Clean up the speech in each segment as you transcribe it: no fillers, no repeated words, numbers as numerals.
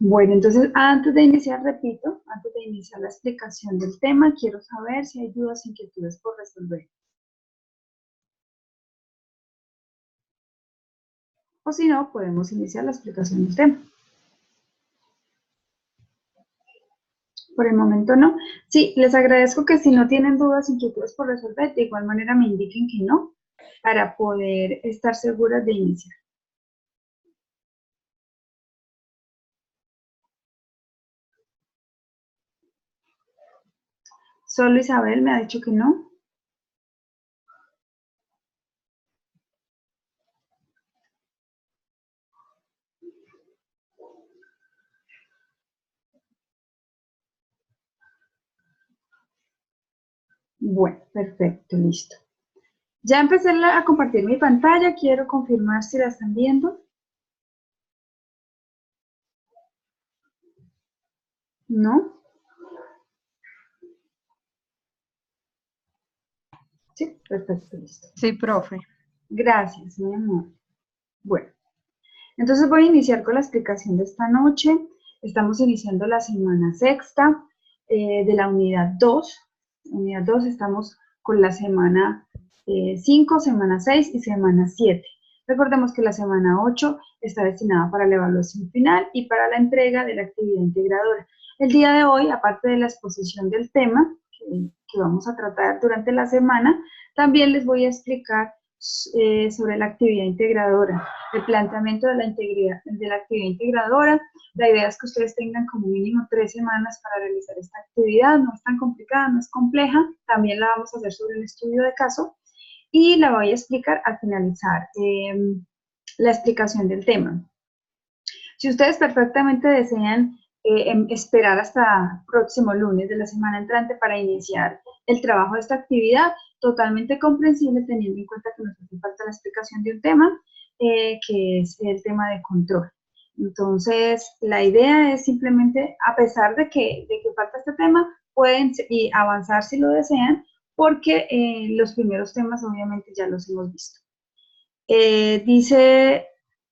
Bueno, entonces antes de iniciar, repito, antes de iniciar la explicación del tema, quiero saber si hay dudas, inquietudes por resolver. O si no, podemos iniciar la explicación del tema. Por el momento no. Sí, les agradezco que si no tienen dudas, inquietudes por resolver, de igual manera me indiquen que no, para poder estar seguras de iniciar. Solo Isabel me ha dicho que no. Bueno, perfecto, listo. Ya empecé a compartir mi pantalla, quiero confirmar si la están viendo. ¿No? Sí, perfecto, listo. Sí, profe. Gracias, mi amor. Bueno, entonces voy a iniciar con la explicación de esta noche. Estamos iniciando la semana sexta de la unidad 2. Unidad 2 estamos con la semana 5, semana 6 y semana 7. Recordemos que la semana 8 está destinada para la evaluación final y para la entrega de la actividad integradora. El día de hoy, aparte de la exposición del tema que vamos a tratar durante la semana, también les voy a explicar sobre la actividad integradora, el planteamiento de la actividad integradora. La idea es que ustedes tengan como mínimo 3 semanas para realizar esta actividad, no es tan complicada, no es compleja, también la vamos a hacer sobre el estudio de caso y la voy a explicar al finalizar la explicación del tema. Si ustedes perfectamente desean esperar hasta próximo lunes de la semana entrante para iniciar el trabajo de esta actividad, totalmente comprensible teniendo en cuenta que nos hace falta la explicación de un tema, que es el tema de control. Entonces, la idea es simplemente, a pesar de que falta este tema, pueden avanzar si lo desean, porque los primeros temas obviamente ya los hemos visto. Dice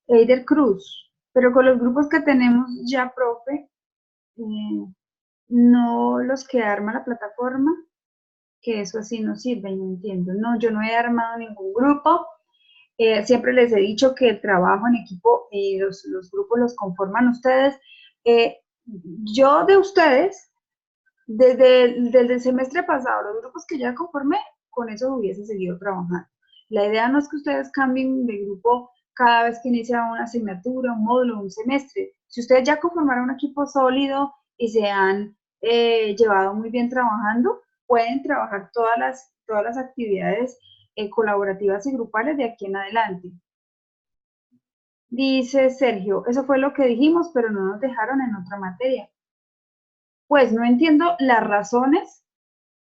Eider Cruz, pero con los grupos que tenemos ya, profe, no los que arma la plataforma, que eso así no sirve, no entiendo. No, yo no he armado ningún grupo. Siempre les he dicho que el trabajo en equipo y los grupos los conforman ustedes. Yo de ustedes, desde el semestre pasado, los grupos que ya conformé, con eso hubiese seguido trabajando. La idea no es que ustedes cambien de grupo cada vez que inicia una asignatura, un módulo, un semestre. Si ustedes ya conformaron un equipo sólido y se han llevado muy bien trabajando, pueden trabajar todas las actividades colaborativas y grupales de aquí en adelante. Dice Sergio, eso fue lo que dijimos, pero no nos dejaron en otra materia. Pues no entiendo las razones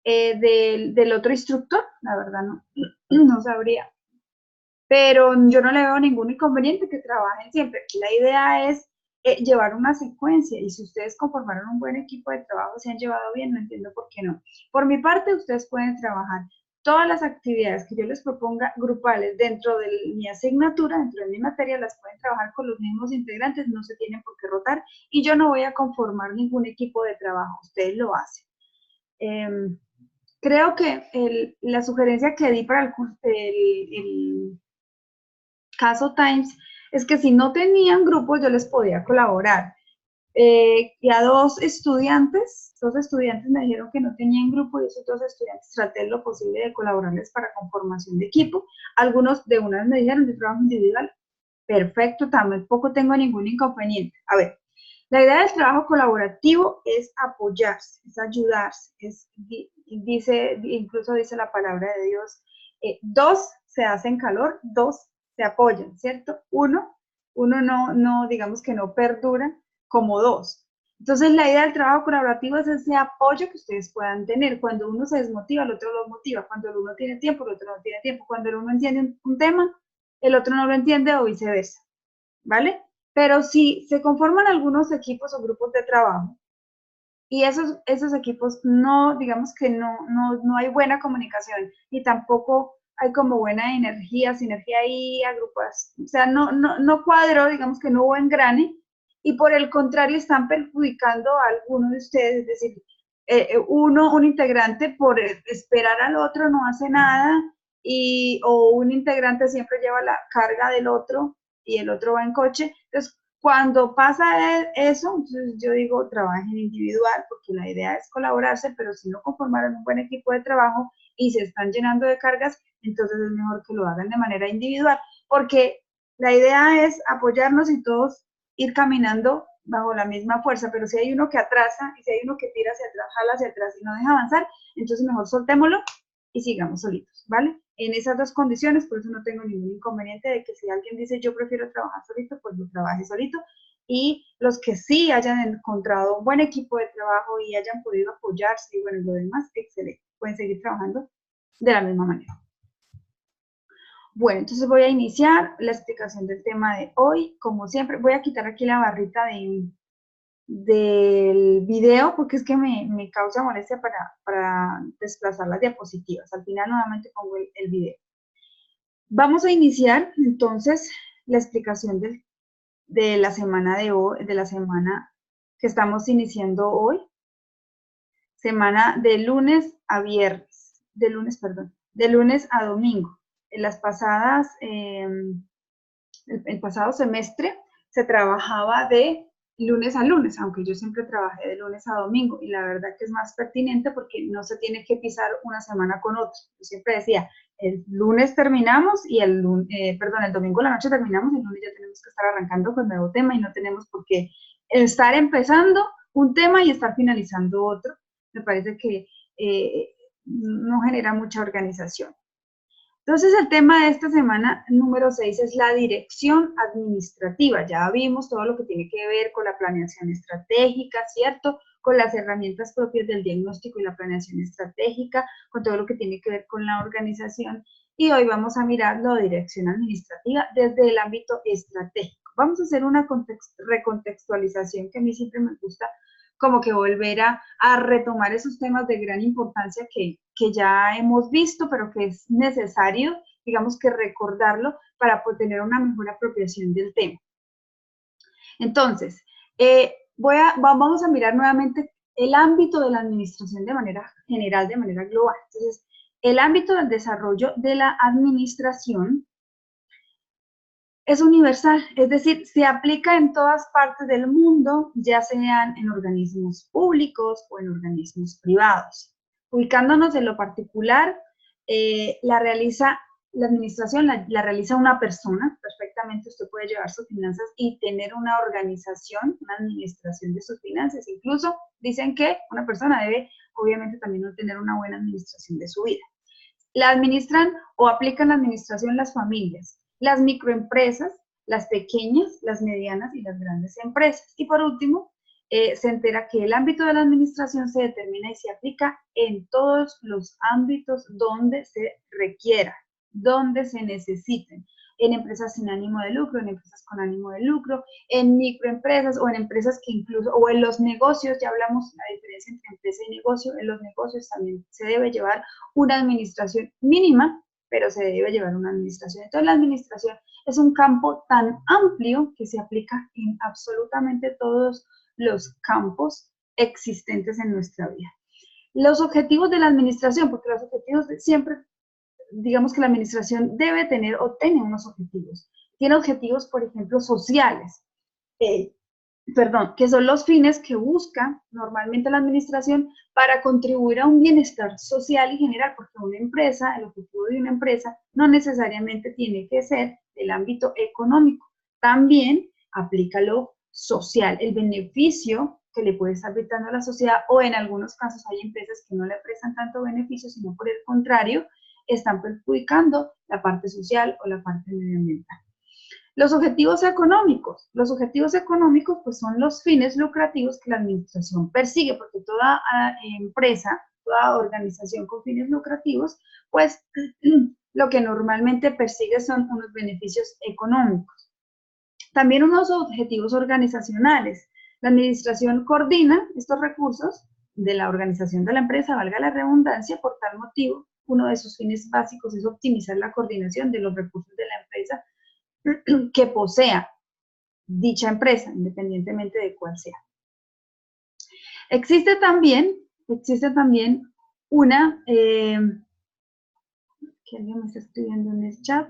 del otro instructor, la verdad no, no sabría. Pero yo no le veo ningún inconveniente que trabajen siempre. La idea es llevar una secuencia y si ustedes conformaron un buen equipo de trabajo, se han llevado bien, no entiendo por qué no. Por mi parte, ustedes pueden trabajar todas las actividades que yo les proponga grupales dentro de mi asignatura, dentro de mi materia, las pueden trabajar con los mismos integrantes, no se tienen por qué rotar y yo no voy a conformar ningún equipo de trabajo, ustedes lo hacen. Creo que la sugerencia que di para el caso Times es que si no tenían grupos yo les podía colaborar. Y a dos estudiantes me dijeron que no tenían grupo y esos dos estudiantes traté lo posible de colaborarles para conformación de equipo. Algunos de una vez me dijeron de trabajo individual, perfecto, tampoco tengo ningún inconveniente. A ver, la idea del trabajo colaborativo es apoyarse, es ayudarse, incluso dice la palabra de Dios, dos se hacen calor, dos se apoyan, ¿cierto? Uno no, digamos que no perdura como dos. Entonces la idea del trabajo colaborativo es ese apoyo que ustedes puedan tener. Cuando uno se desmotiva, el otro lo motiva. Cuando el uno tiene tiempo, el otro no tiene tiempo. Cuando el uno entiende un tema, el otro no lo entiende o viceversa, ¿vale? Pero si se conforman algunos equipos o grupos de trabajo y esos equipos no, digamos que no hay buena comunicación y tampoco hay como buena energía, sinergia ahí, agrupas, o sea, no cuadró, digamos que no hubo engrane, y por el contrario están perjudicando a alguno de ustedes, es decir, un integrante por esperar al otro no hace nada, o un integrante siempre lleva la carga del otro y el otro va en coche. Entonces, cuando pasa eso, entonces yo digo, trabajen individual, porque la idea es colaborarse, pero si no conformaron un buen equipo de trabajo y se están llenando de cargas, entonces es mejor que lo hagan de manera individual, porque la idea es apoyarnos y todos ir caminando bajo la misma fuerza, pero si hay uno que atrasa y si hay uno que tira hacia atrás, jala hacia atrás y no deja avanzar, entonces mejor soltémoslo y sigamos solitos, ¿vale? En esas dos condiciones, por eso no tengo ningún inconveniente de que si alguien dice yo prefiero trabajar solito, pues lo trabaje solito, y los que sí hayan encontrado un buen equipo de trabajo y hayan podido apoyarse y bueno, lo demás, excelente, pueden seguir trabajando de la misma manera. Bueno, entonces voy a iniciar la explicación del tema de hoy. Como siempre, voy a quitar aquí la barrita del video porque es que me causa molestia para desplazar las diapositivas. Al final nuevamente pongo el video. Vamos a iniciar entonces la explicación de la semana de hoy, de la semana que estamos iniciando hoy. Semana de lunes a viernes, de lunes a domingo. En las pasadas, el pasado semestre se trabajaba de lunes a lunes, aunque yo siempre trabajé de lunes a domingo, y la verdad que es más pertinente porque no se tiene que pisar una semana con otra. Yo siempre decía, el lunes terminamos y el domingo a la noche terminamos, y el lunes ya tenemos que estar arrancando con nuevo tema y no tenemos por qué estar empezando un tema y estar finalizando otro. Me parece que no genera mucha organización. Entonces, el tema de esta semana número 6 es la dirección administrativa. Ya vimos todo lo que tiene que ver con la planeación estratégica, ¿cierto? Con las herramientas propias del diagnóstico y la planeación estratégica, con todo lo que tiene que ver con la organización. Y hoy vamos a mirar la dirección administrativa desde el ámbito estratégico. Vamos a hacer una recontextualización que a mí siempre me gusta, como que volver a retomar esos temas de gran importancia que ya hemos visto, pero que es necesario, digamos que recordarlo para poder tener una mejor apropiación del tema. Entonces, vamos a mirar nuevamente el ámbito de la administración de manera general, de manera global. Entonces, el ámbito del desarrollo de la administración es universal, es decir, se aplica en todas partes del mundo, ya sean en organismos públicos o en organismos privados. Ubicándonos en lo particular, la administración la realiza una persona. Perfectamente usted puede llevar sus finanzas y tener una organización, una administración de sus finanzas. Incluso dicen que una persona debe, obviamente, también tener una buena administración de su vida. La administran o aplican la administración las familias, las microempresas, las pequeñas, las medianas y las grandes empresas. Y por último, se entera que el ámbito de la administración se determina y se aplica en todos los ámbitos donde se requiera, donde se necesiten, en empresas sin ánimo de lucro, en empresas con ánimo de lucro, en microempresas o en empresas que incluso, o en los negocios, ya hablamos la diferencia entre empresa y negocio, en los negocios también se debe llevar una administración mínima, pero se debe llevar una administración. Entonces la administración es un campo tan amplio que se aplica en absolutamente todos los campos existentes en nuestra vida. Los objetivos de la administración, porque los objetivos siempre, digamos que la administración debe tener o tiene unos objetivos. Tiene objetivos, por ejemplo, sociales, que son los fines que busca normalmente la administración para contribuir a un bienestar social y general, porque una empresa, el objetivo de una empresa no necesariamente tiene que ser del ámbito económico, también aplica lo social, el beneficio que le puede estar brindando a la sociedad, o en algunos casos hay empresas que no le prestan tanto beneficio, sino por el contrario, están perjudicando la parte social o la parte medioambiental. Los objetivos económicos. Los objetivos económicos pues son los fines lucrativos que la administración persigue, porque toda empresa, toda organización con fines lucrativos, pues lo que normalmente persigue son unos beneficios económicos. También unos objetivos organizacionales. La administración coordina estos recursos de la organización de la empresa, valga la redundancia. Por tal motivo, uno de sus fines básicos es optimizar la coordinación de los recursos de la empresa que posea. dicha empresa, independientemente de cuál sea. Existe también una, que alguien me está escribiendo en el chat.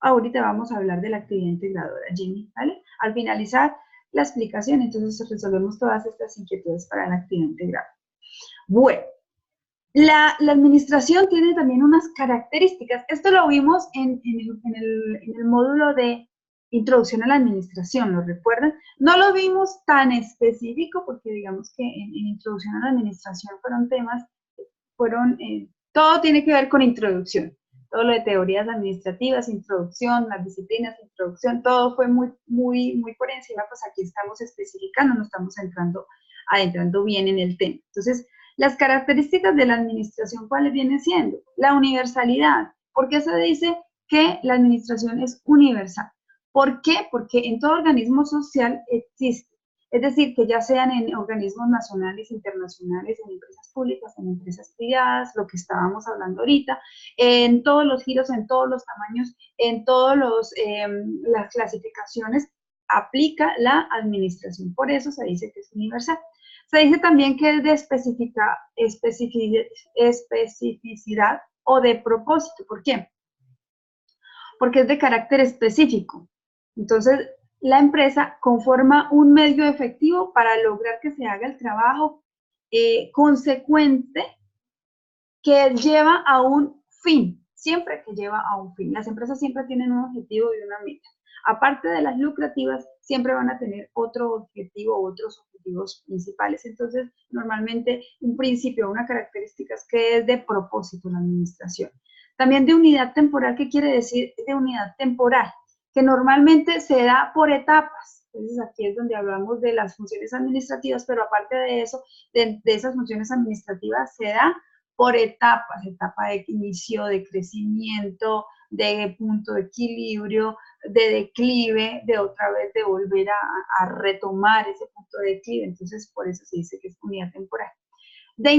Ahorita vamos a hablar de la actividad integradora, Jimmy, ¿vale? Al finalizar la explicación, entonces resolvemos todas estas inquietudes para la actividad integrada. Bueno, la administración tiene también unas características. Esto lo vimos en el módulo de introducción a la administración, ¿lo recuerdan? No lo vimos tan específico porque digamos que en introducción a la administración todo tiene que ver con introducción. Todo lo de teorías administrativas, introducción, las disciplinas, introducción, todo fue muy por encima, pues aquí estamos especificando, nos estamos adentrando bien en el tema. Entonces, las características de la administración, ¿cuáles vienen siendo? La universalidad. ¿Por qué se dice que la administración es universal? ¿Por qué? Porque en todo organismo social existe. Es decir, que ya sean en organismos nacionales, internacionales, en empresas públicas, en empresas privadas, lo que estábamos hablando ahorita, en todos los giros, en todos los tamaños, en todas las clasificaciones, aplica la administración. Por eso se dice que es universal. Se dice también que es de especificidad o de propósito. ¿Por qué? Porque es de carácter específico. Entonces, la empresa conforma un medio efectivo para lograr que se haga el trabajo consecuente que lleva a un fin, siempre que lleva a un fin. Las empresas siempre tienen un objetivo y una meta. Aparte de las lucrativas, siempre van a tener otro objetivo o otros objetivos principales. Entonces, normalmente un principio, una característica es que es de propósito la administración. También de unidad temporal, ¿qué quiere decir de unidad temporal? Que normalmente se da por etapas. Entonces, aquí es donde hablamos de las funciones administrativas, pero aparte de eso, de esas funciones administrativas se da por etapas, etapa de inicio, de crecimiento, de punto de equilibrio, de declive, de otra vez de volver a retomar ese punto de declive. Entonces, por eso se dice que es unidad temporal. De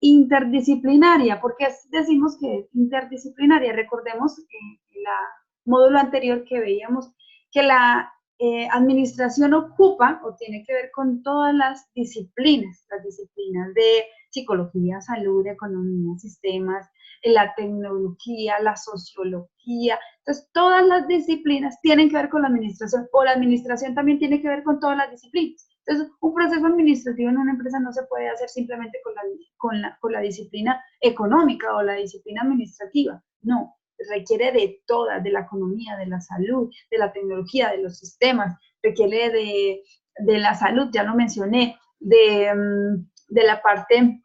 interdisciplinaria, porque decimos que es interdisciplinaria. Recordemos en el módulo anterior que veíamos que la administración ocupa o tiene que ver con todas las disciplinas de psicología, salud, economía, sistemas, la tecnología, la sociología. Entonces, todas las disciplinas tienen que ver con la administración, o la administración también tiene que ver con todas las disciplinas. Entonces, un proceso administrativo en una empresa no se puede hacer simplemente con la disciplina económica o la disciplina administrativa. No, requiere de todas, de la economía, de la salud, de la tecnología, de los sistemas, requiere de la salud, ya lo mencioné, de la parte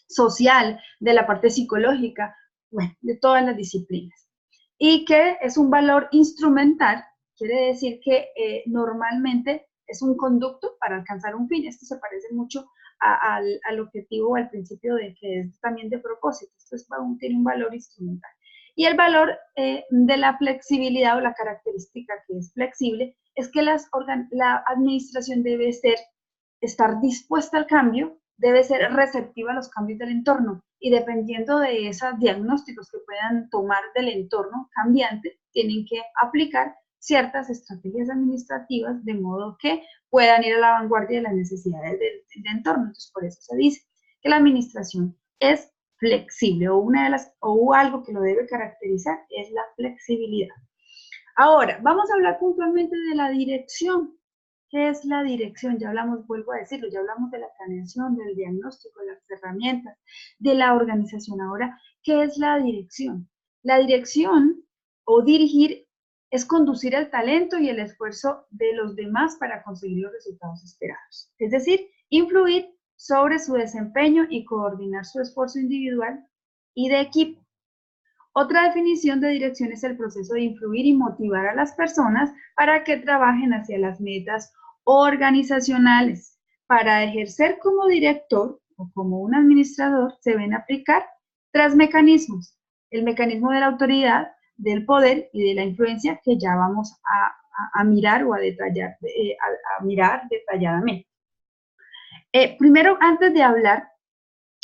social, de la parte psicológica, bueno, de todas las disciplinas. Y que es un valor instrumental, quiere decir que normalmente es un conducto para alcanzar un fin. Esto se parece mucho al objetivo o al principio de que es también de propósito. Esto tiene un valor instrumental. Y el valor de la flexibilidad o la característica que es flexible es que la administración debe estar dispuesta al cambio, debe ser receptiva a los cambios del entorno y dependiendo de esos diagnósticos que puedan tomar del entorno cambiante, tienen que aplicar ciertas estrategias administrativas de modo que puedan ir a la vanguardia de las necesidades del entorno. Entonces, por eso se dice que la administración es flexible o algo que lo debe caracterizar es la flexibilidad. Ahora, vamos a hablar puntualmente de la dirección. ¿Qué es la dirección? Ya hablamos, vuelvo a decirlo, ya hablamos de la planeación, del diagnóstico, de las herramientas, de la organización. Ahora, ¿qué es la dirección? La dirección o dirigir es conducir el talento y el esfuerzo de los demás para conseguir los resultados esperados. Es decir, influir sobre su desempeño y coordinar su esfuerzo individual y de equipo. Otra definición de dirección es el proceso de influir y motivar a las personas para que trabajen hacia las metas organizacionales. Para ejercer como director o como un administrador se deben aplicar tres mecanismos. El mecanismo de la autoridad, del poder y de la influencia que ya vamos a mirar o a detallar, a mirar detalladamente. Primero, antes de hablar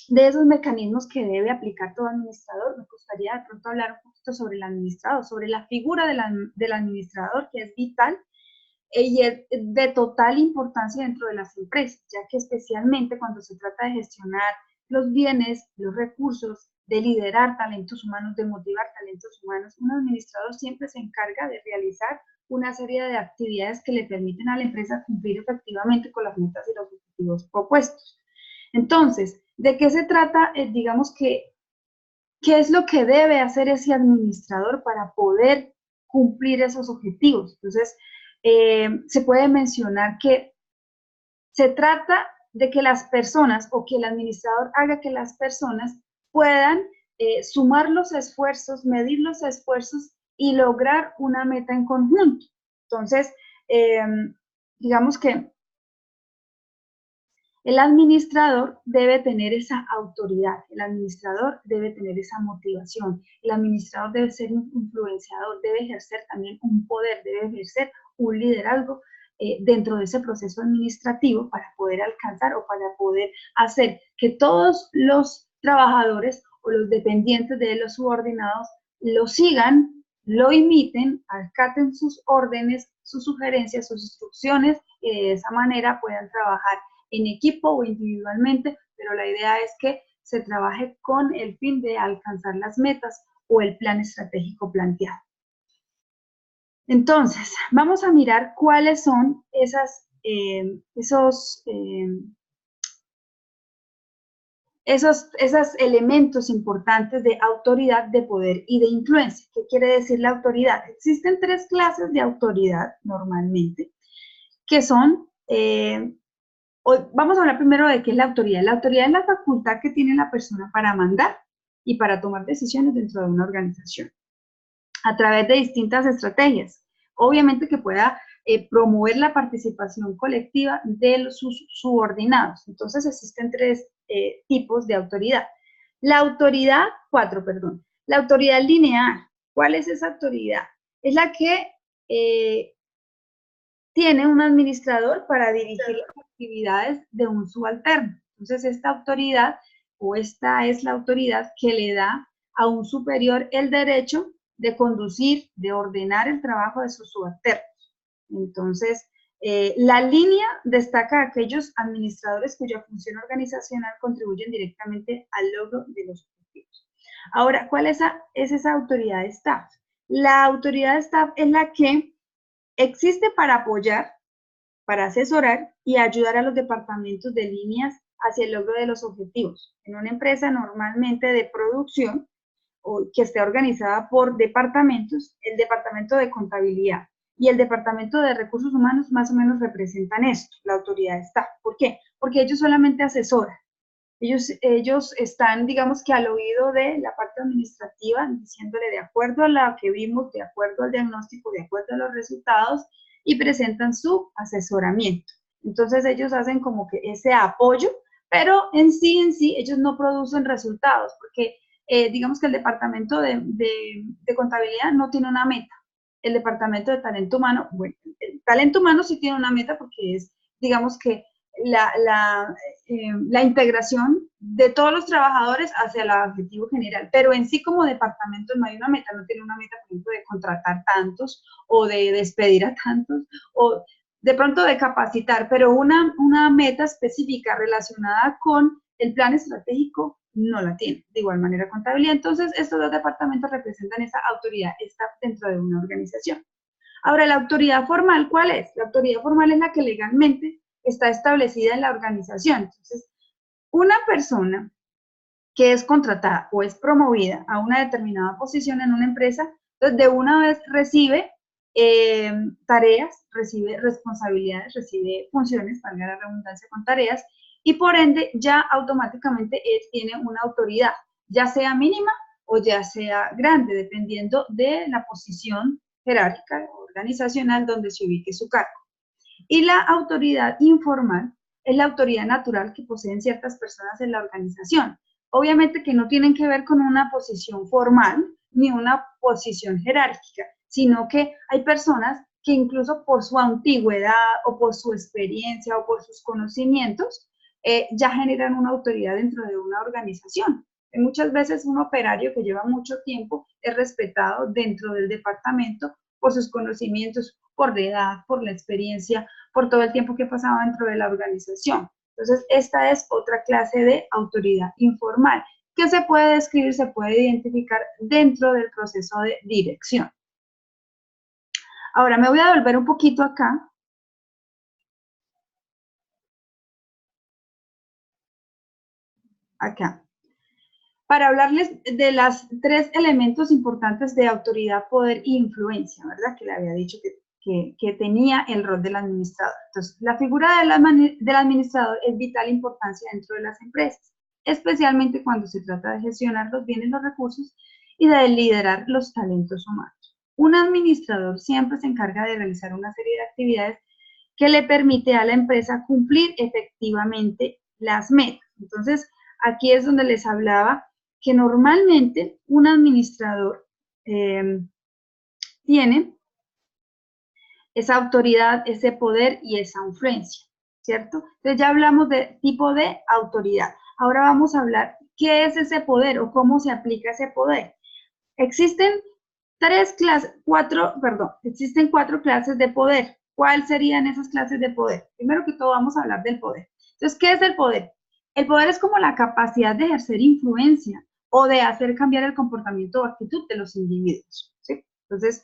de esos mecanismos que debe aplicar todo administrador, me gustaría de pronto hablar un poquito sobre el administrador, sobre la figura del administrador, que es vital y es de total importancia dentro de las empresas, ya que especialmente cuando se trata de gestionar los bienes, los recursos, de liderar talentos humanos, de motivar talentos humanos, un administrador siempre se encarga de realizar una serie de actividades que le permiten a la empresa cumplir efectivamente con las metas y los objetivos propuestos. Entonces, ¿de qué se trata? Digamos que, ¿qué es lo que debe hacer ese administrador para poder cumplir esos objetivos? Entonces, se puede mencionar que se trata de que las personas o que el administrador haga que las personas puedan sumar los esfuerzos, medir los esfuerzos y lograr una meta en conjunto. Entonces, digamos que el administrador debe tener esa autoridad, el administrador debe tener esa motivación, el administrador debe ser un influenciador, debe ejercer también un poder, debe ejercer un liderazgo dentro de ese proceso administrativo para poder alcanzar o para poder hacer que todos los trabajadores o los dependientes de los subordinados lo sigan, lo imiten, acaten sus órdenes, sus sugerencias, sus instrucciones y de esa manera puedan trabajar en equipo o individualmente, pero la idea es que se trabaje con el fin de alcanzar las metas o el plan estratégico planteado. Entonces, vamos a mirar cuáles son esos elementos importantes de autoridad, de poder y de influencia. ¿Qué quiere decir la autoridad? Existen 3 clases de autoridad normalmente, que son vamos a hablar primero de qué es la autoridad. La autoridad es la facultad que tiene la persona para mandar y para tomar decisiones dentro de una organización a través de distintas estrategias. Obviamente que pueda promover la participación colectiva de sus subordinados. Entonces existen 3 tipos de autoridad. La autoridad, 4, perdón. La autoridad lineal. ¿Cuál es esa autoridad? Es la que tiene un administrador para dirigir las actividades de un subalterno. Entonces, esta autoridad o esta es la autoridad que le da a un superior el derecho de conducir, de ordenar el trabajo de sus subalternos. Entonces, la línea destaca a aquellos administradores cuya función organizacional contribuyen directamente al logro de los objetivos. Ahora, ¿cuál es esa autoridad de staff? La autoridad de staff es la que existe para apoyar, para asesorar y ayudar a los departamentos de líneas hacia el logro de los objetivos. En una empresa normalmente de producción o que esté organizada por departamentos, el departamento de contabilidad y el departamento de recursos humanos más o menos representan esto, la autoridad de staff. ¿Por qué? Porque ellos solamente asesoran. Ellos están, digamos que al oído de la parte administrativa, diciéndole de acuerdo a lo que vimos, de acuerdo al diagnóstico, de acuerdo a los resultados, y presentan su asesoramiento. Entonces ellos hacen como que ese apoyo, pero en sí, ellos no producen resultados, porque digamos que el departamento de contabilidad no tiene una meta. El departamento de talento humano, bueno, el talento humano sí tiene una meta porque es, digamos que la integración de todos los trabajadores hacia el objetivo general, pero en sí como departamento no hay una meta, no tiene una meta, por ejemplo, de contratar tantos o de despedir a tantos o de pronto de capacitar, pero una meta específica relacionada con el plan estratégico no la tiene. De igual manera contabilidad. Entonces, estos 2 departamentos representan esa autoridad staff dentro de una organización. Ahora, la autoridad formal, ¿cuál es? La autoridad formal es la que legalmente está establecida en la organización. Entonces, una persona que es contratada o es promovida a una determinada posición en una empresa, entonces de una vez recibe tareas, recibe responsabilidades, recibe funciones, valga la redundancia con tareas, y por ende ya automáticamente tiene una autoridad, ya sea mínima o ya sea grande, dependiendo de la posición jerárquica o organizacional donde se ubique su cargo. Y la autoridad informal es la autoridad natural que poseen ciertas personas en la organización. Obviamente que no tienen que ver con una posición formal ni una posición jerárquica, sino que hay personas que incluso por su antigüedad o por su experiencia o por sus conocimientos ya generan una autoridad dentro de una organización. Y muchas veces un operario que lleva mucho tiempo es respetado dentro del departamento por sus conocimientos por la edad, por la experiencia, por todo el tiempo que pasaba dentro de la organización. Entonces, esta es otra clase de autoridad informal que se puede describir, se puede identificar dentro del proceso de dirección. Ahora me voy a volver un poquito acá. Para hablarles de los 3 elementos importantes de autoridad, poder e influencia, ¿verdad? Que le había dicho que tenía el rol del administrador. Entonces, la figura del administrador es vital importancia dentro de las empresas, especialmente cuando se trata de gestionar los bienes, los recursos y de liderar los talentos humanos. Un administrador siempre se encarga de realizar una serie de actividades que le permite a la empresa cumplir efectivamente las metas. Entonces, aquí es donde les hablaba que normalmente un administrador tiene esa autoridad, ese poder y esa influencia, ¿cierto? Entonces ya hablamos de tipo de autoridad. Ahora vamos a hablar qué es ese poder o cómo se aplica ese poder. Existen existen 4 clases de poder. ¿Cuáles serían esas clases de poder? Primero que todo vamos a hablar del poder. Entonces, ¿qué es el poder? El poder es como la capacidad de ejercer influencia o de hacer cambiar el comportamiento o actitud de los individuos, ¿sí? Entonces,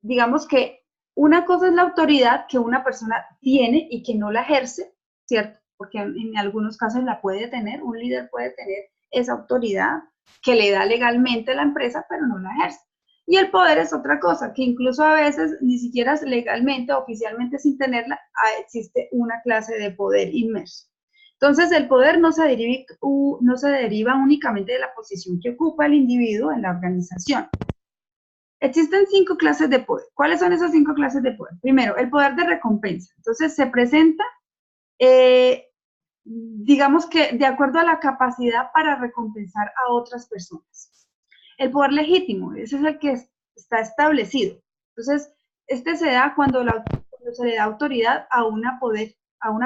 digamos que una cosa es la autoridad que una persona tiene y que no la ejerce, ¿cierto? Porque en algunos casos la puede tener, un líder puede tener esa autoridad que le da legalmente a la empresa, pero no la ejerce. Y el poder es otra cosa, que incluso a veces ni siquiera legalmente, oficialmente sin tenerla, existe una clase de poder inmerso. Entonces, el poder no se deriva únicamente de la posición que ocupa el individuo en la organización. Existen 5 clases de poder. ¿Cuáles son esas 5 clases de poder? Primero, el poder de recompensa. Entonces, se presenta, digamos que de acuerdo a la capacidad para recompensar a otras personas. El poder legítimo, ese es el que está establecido. Entonces, este se da cuando se le da autoridad a una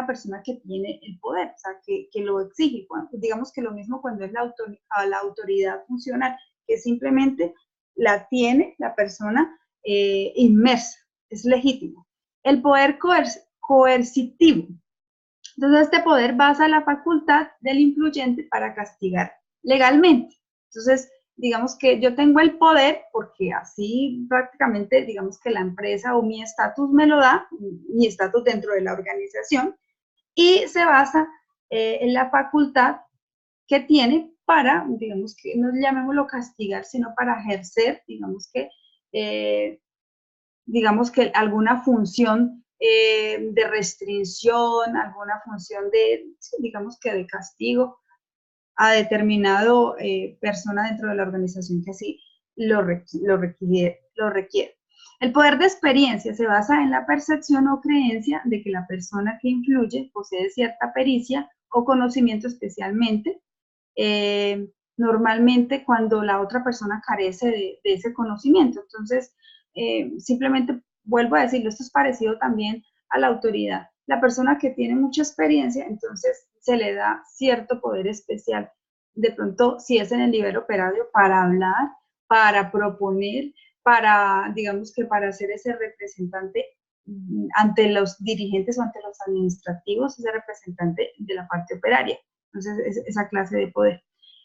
persona que tiene el poder, o sea, que lo exige. Digamos que lo mismo cuando es la autoridad funcional, que simplemente la tiene la persona inmersa, es legítimo. El poder coercitivo. Entonces, este poder basa la facultad del influyente para castigar legalmente. Entonces, digamos que yo tengo el poder porque así prácticamente, digamos que la empresa o mi estatus me lo da, mi estatus dentro de la organización, y se basa en la facultad que tiene para, digamos que no llamémoslo castigar, sino para ejercer, digamos que alguna función de restricción, alguna función digamos que de castigo a determinado persona dentro de la organización que así lo requiere. El poder de experiencia se basa en la percepción o creencia de que la persona que influye posee cierta pericia o conocimiento especialmente, normalmente cuando la otra persona carece de ese conocimiento. Entonces, simplemente vuelvo a decirlo, esto es parecido también a la autoridad. La persona que tiene mucha experiencia, entonces se le da cierto poder especial. De pronto, si es en el nivel operario, para hablar, para proponer, digamos que para ser ese representante ante los dirigentes o ante los administrativos, ese representante de la parte operaria. Entonces, es esa clase de poder.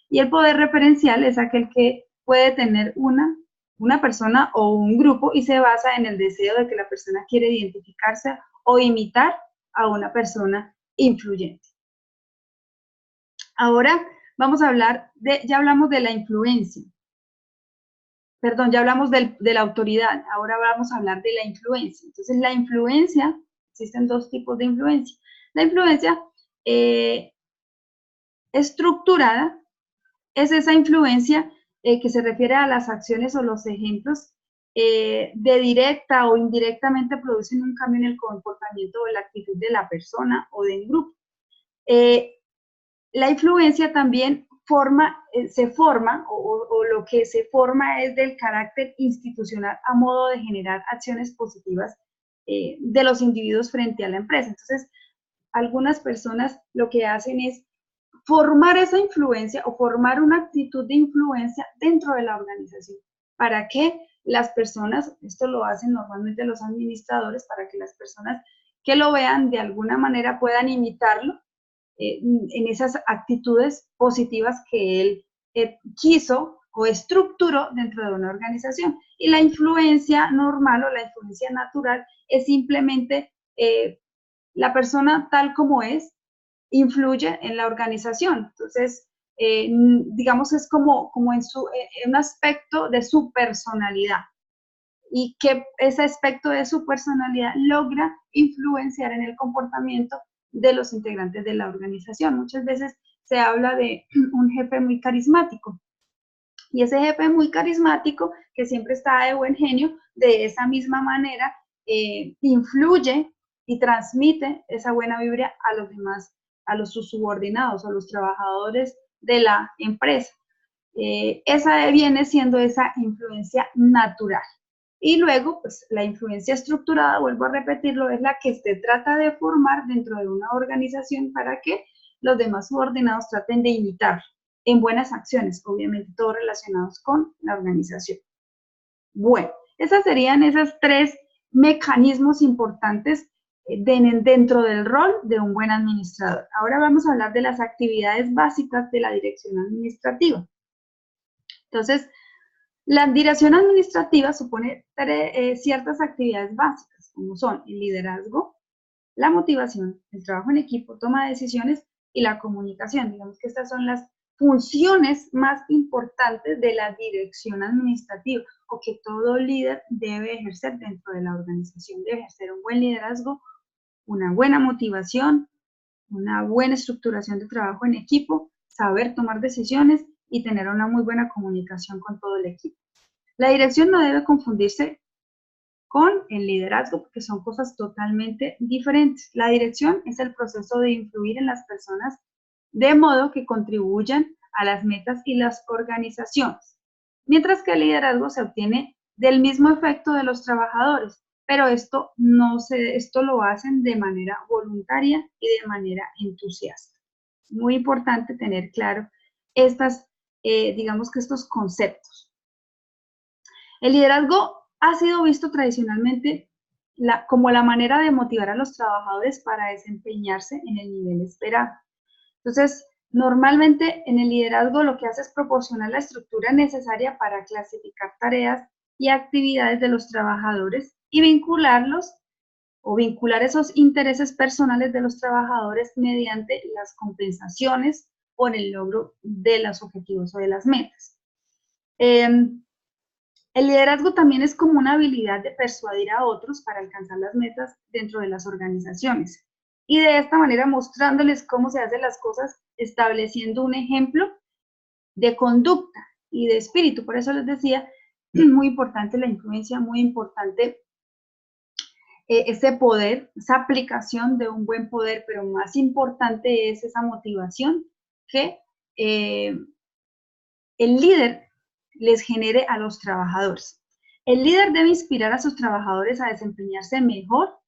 Y el poder referencial es aquel que puede tener una persona o un grupo y se basa en el deseo de que la persona quiere identificarse o imitar a una persona influyente. Ahora vamos a hablar ya hablamos de la influencia. Perdón, ya hablamos de la autoridad, ahora vamos a hablar de la influencia. Entonces, la influencia, existen 2 tipos de influencia. La influencia estructurada es esa influencia que se refiere a las acciones o los ejemplos de directa o indirectamente producen un cambio en el comportamiento o la actitud de la persona o del grupo. La influencia también se forma o lo que se forma es del carácter institucional a modo de generar acciones positivas de los individuos frente a la empresa. Entonces, algunas personas lo que hacen es formar esa influencia o formar una actitud de influencia dentro de la organización. ¿Para qué? las personas, esto lo hacen normalmente los administradores para que las personas que lo vean de alguna manera puedan imitarlo en esas actitudes positivas que él quiso o estructuró dentro de una organización. Y la influencia normal o la influencia natural es simplemente la persona tal como es, influye en la organización. Entonces, digamos, es como en un aspecto de su personalidad y que ese aspecto de su personalidad logra influenciar en el comportamiento de los integrantes de la organización. Muchas veces se habla de un jefe muy carismático y ese jefe muy carismático que siempre está de buen genio, de esa misma manera influye y transmite esa buena vibra a los demás, a los subordinados, a los trabajadores de la empresa. Esa viene siendo esa influencia natural. Y luego, pues la influencia estructurada, vuelvo a repetirlo, es la que se trata de formar dentro de una organización para que los demás subordinados traten de imitar en buenas acciones, obviamente todos relacionados con la organización. Bueno, esas serían esos 3 mecanismos importantes dentro del rol de un buen administrador. Ahora vamos a hablar de las actividades básicas de la dirección administrativa. Entonces, la dirección administrativa supone ciertas actividades básicas, como son el liderazgo, la motivación, el trabajo en equipo, toma de decisiones y la comunicación. Digamos que estas son las funciones más importantes de la dirección administrativa o que todo líder debe ejercer dentro de la organización. Debe ejercer un buen liderazgo, una buena motivación, una buena estructuración de trabajo en equipo, saber tomar decisiones y tener una muy buena comunicación con todo el equipo. La dirección no debe confundirse con el liderazgo porque son cosas totalmente diferentes. La dirección es el proceso de influir en las personas de modo que contribuyan a las metas y las organizaciones, mientras que el liderazgo se obtiene del mismo efecto de los trabajadores, pero esto lo hacen de manera voluntaria y de manera entusiasta. Muy importante tener claro digamos que estos conceptos. El liderazgo ha sido visto tradicionalmente como la manera de motivar a los trabajadores para desempeñarse en el nivel esperado. Entonces, normalmente en el liderazgo lo que hace es proporcionar la estructura necesaria para clasificar tareas y actividades de los trabajadores y vincularlos o vincular esos intereses personales de los trabajadores mediante las compensaciones por el logro de los objetivos o de las metas. El liderazgo también es como una habilidad de persuadir a otros para alcanzar las metas dentro de las organizaciones. Y de esta manera mostrándoles cómo se hacen las cosas, estableciendo un ejemplo de conducta y de espíritu. Por eso les decía, muy importante la influencia, muy importante ese poder, esa aplicación de un buen poder, pero más importante es esa motivación que el líder les genere a los trabajadores. El líder debe inspirar a sus trabajadores a desempeñarse mejor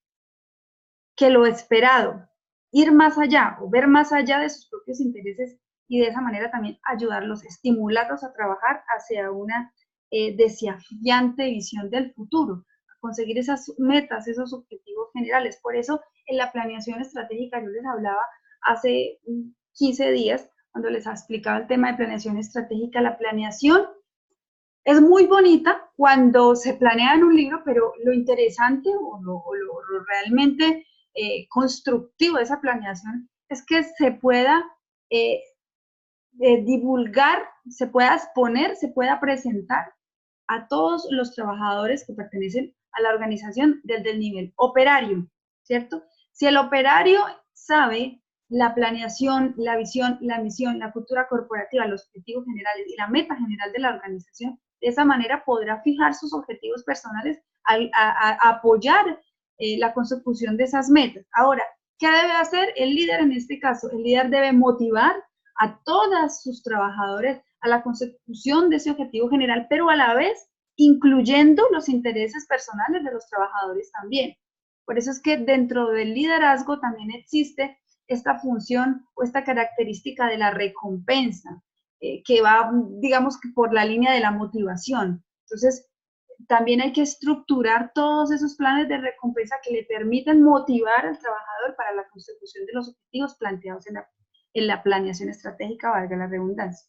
que lo esperado, ir más allá o ver más allá de sus propios intereses y de esa manera también ayudarlos, estimularlos a trabajar hacia una desafiante visión del futuro, a conseguir esas metas, esos objetivos generales. Por eso en la planeación estratégica yo les hablaba hace 15 días, cuando les explicaba el tema de planeación estratégica. La planeación es muy bonita cuando se planea en un libro, pero lo interesante o lo realmente constructivo de esa planeación es que se pueda divulgar, se pueda exponer, se pueda presentar a todos los trabajadores que pertenecen a la organización desde el nivel operario, ¿cierto? Si el operario sabe la planeación, la visión, la misión, la cultura corporativa, los objetivos generales y la meta general de la organización, de esa manera podrá fijar sus objetivos personales a apoyar la consecución de esas metas. Ahora, ¿qué debe hacer el líder en este caso? El líder debe motivar a todos sus trabajadores a la consecución de ese objetivo general, pero a la vez incluyendo los intereses personales de los trabajadores también. Por eso es que dentro del liderazgo también existe esta función o esta característica de la recompensa, que va, digamos, por la línea de la motivación. Entonces, también hay que estructurar todos esos planes de recompensa que le permitan motivar al trabajador para la consecución de los objetivos planteados en la planeación estratégica, valga la redundancia.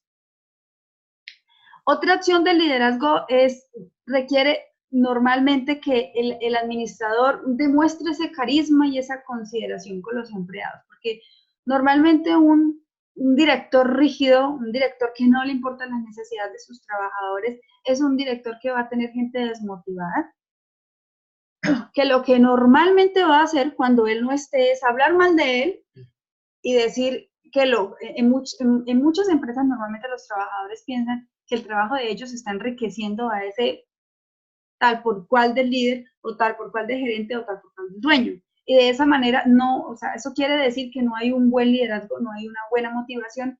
Otra acción del liderazgo requiere normalmente que el administrador demuestre ese carisma y esa consideración con los empleados, porque normalmente un director rígido, un director que no le importan las necesidades de sus trabajadores, es un director que va a tener gente desmotivada, que lo que normalmente va a hacer cuando él no esté es hablar mal de él y decir que en muchas empresas normalmente los trabajadores piensan que el trabajo de ellos está enriqueciendo a ese tal por cual del líder o tal por cual del gerente o tal por cual del dueño. Y de esa manera no, o sea, eso quiere decir que no hay un buen liderazgo, no hay una buena motivación,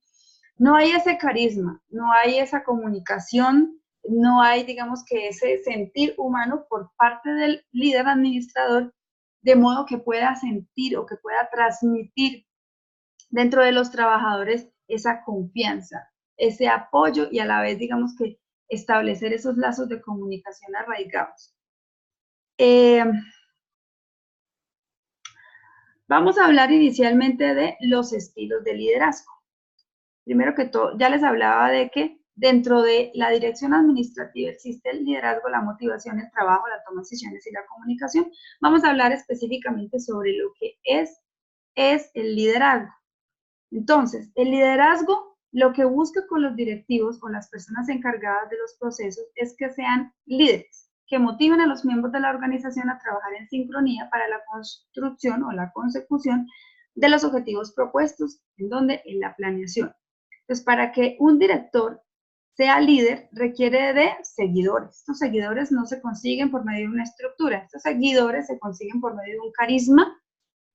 no hay ese carisma, no hay esa comunicación, no hay, digamos, que ese sentir humano por parte del líder administrador, de modo que pueda sentir o que pueda transmitir dentro de los trabajadores esa confianza, ese apoyo y a la vez, digamos, que establecer esos lazos de comunicación arraigados. Vamos a hablar inicialmente de los estilos de liderazgo. Primero que todo, ya les hablaba de que dentro de la dirección administrativa existe el liderazgo, la motivación, el trabajo, la toma de decisiones y la comunicación. Vamos a hablar específicamente sobre lo que es el liderazgo. Entonces, el liderazgo lo que busca con los directivos o las personas encargadas de los procesos es que sean líderes, que motiven a los miembros de la organización a trabajar en sincronía para la construcción o la consecución de los objetivos propuestos, en la planeación. Entonces, para que un director sea líder, requiere de seguidores. Estos seguidores no se consiguen por medio de una estructura, estos seguidores se consiguen por medio de un carisma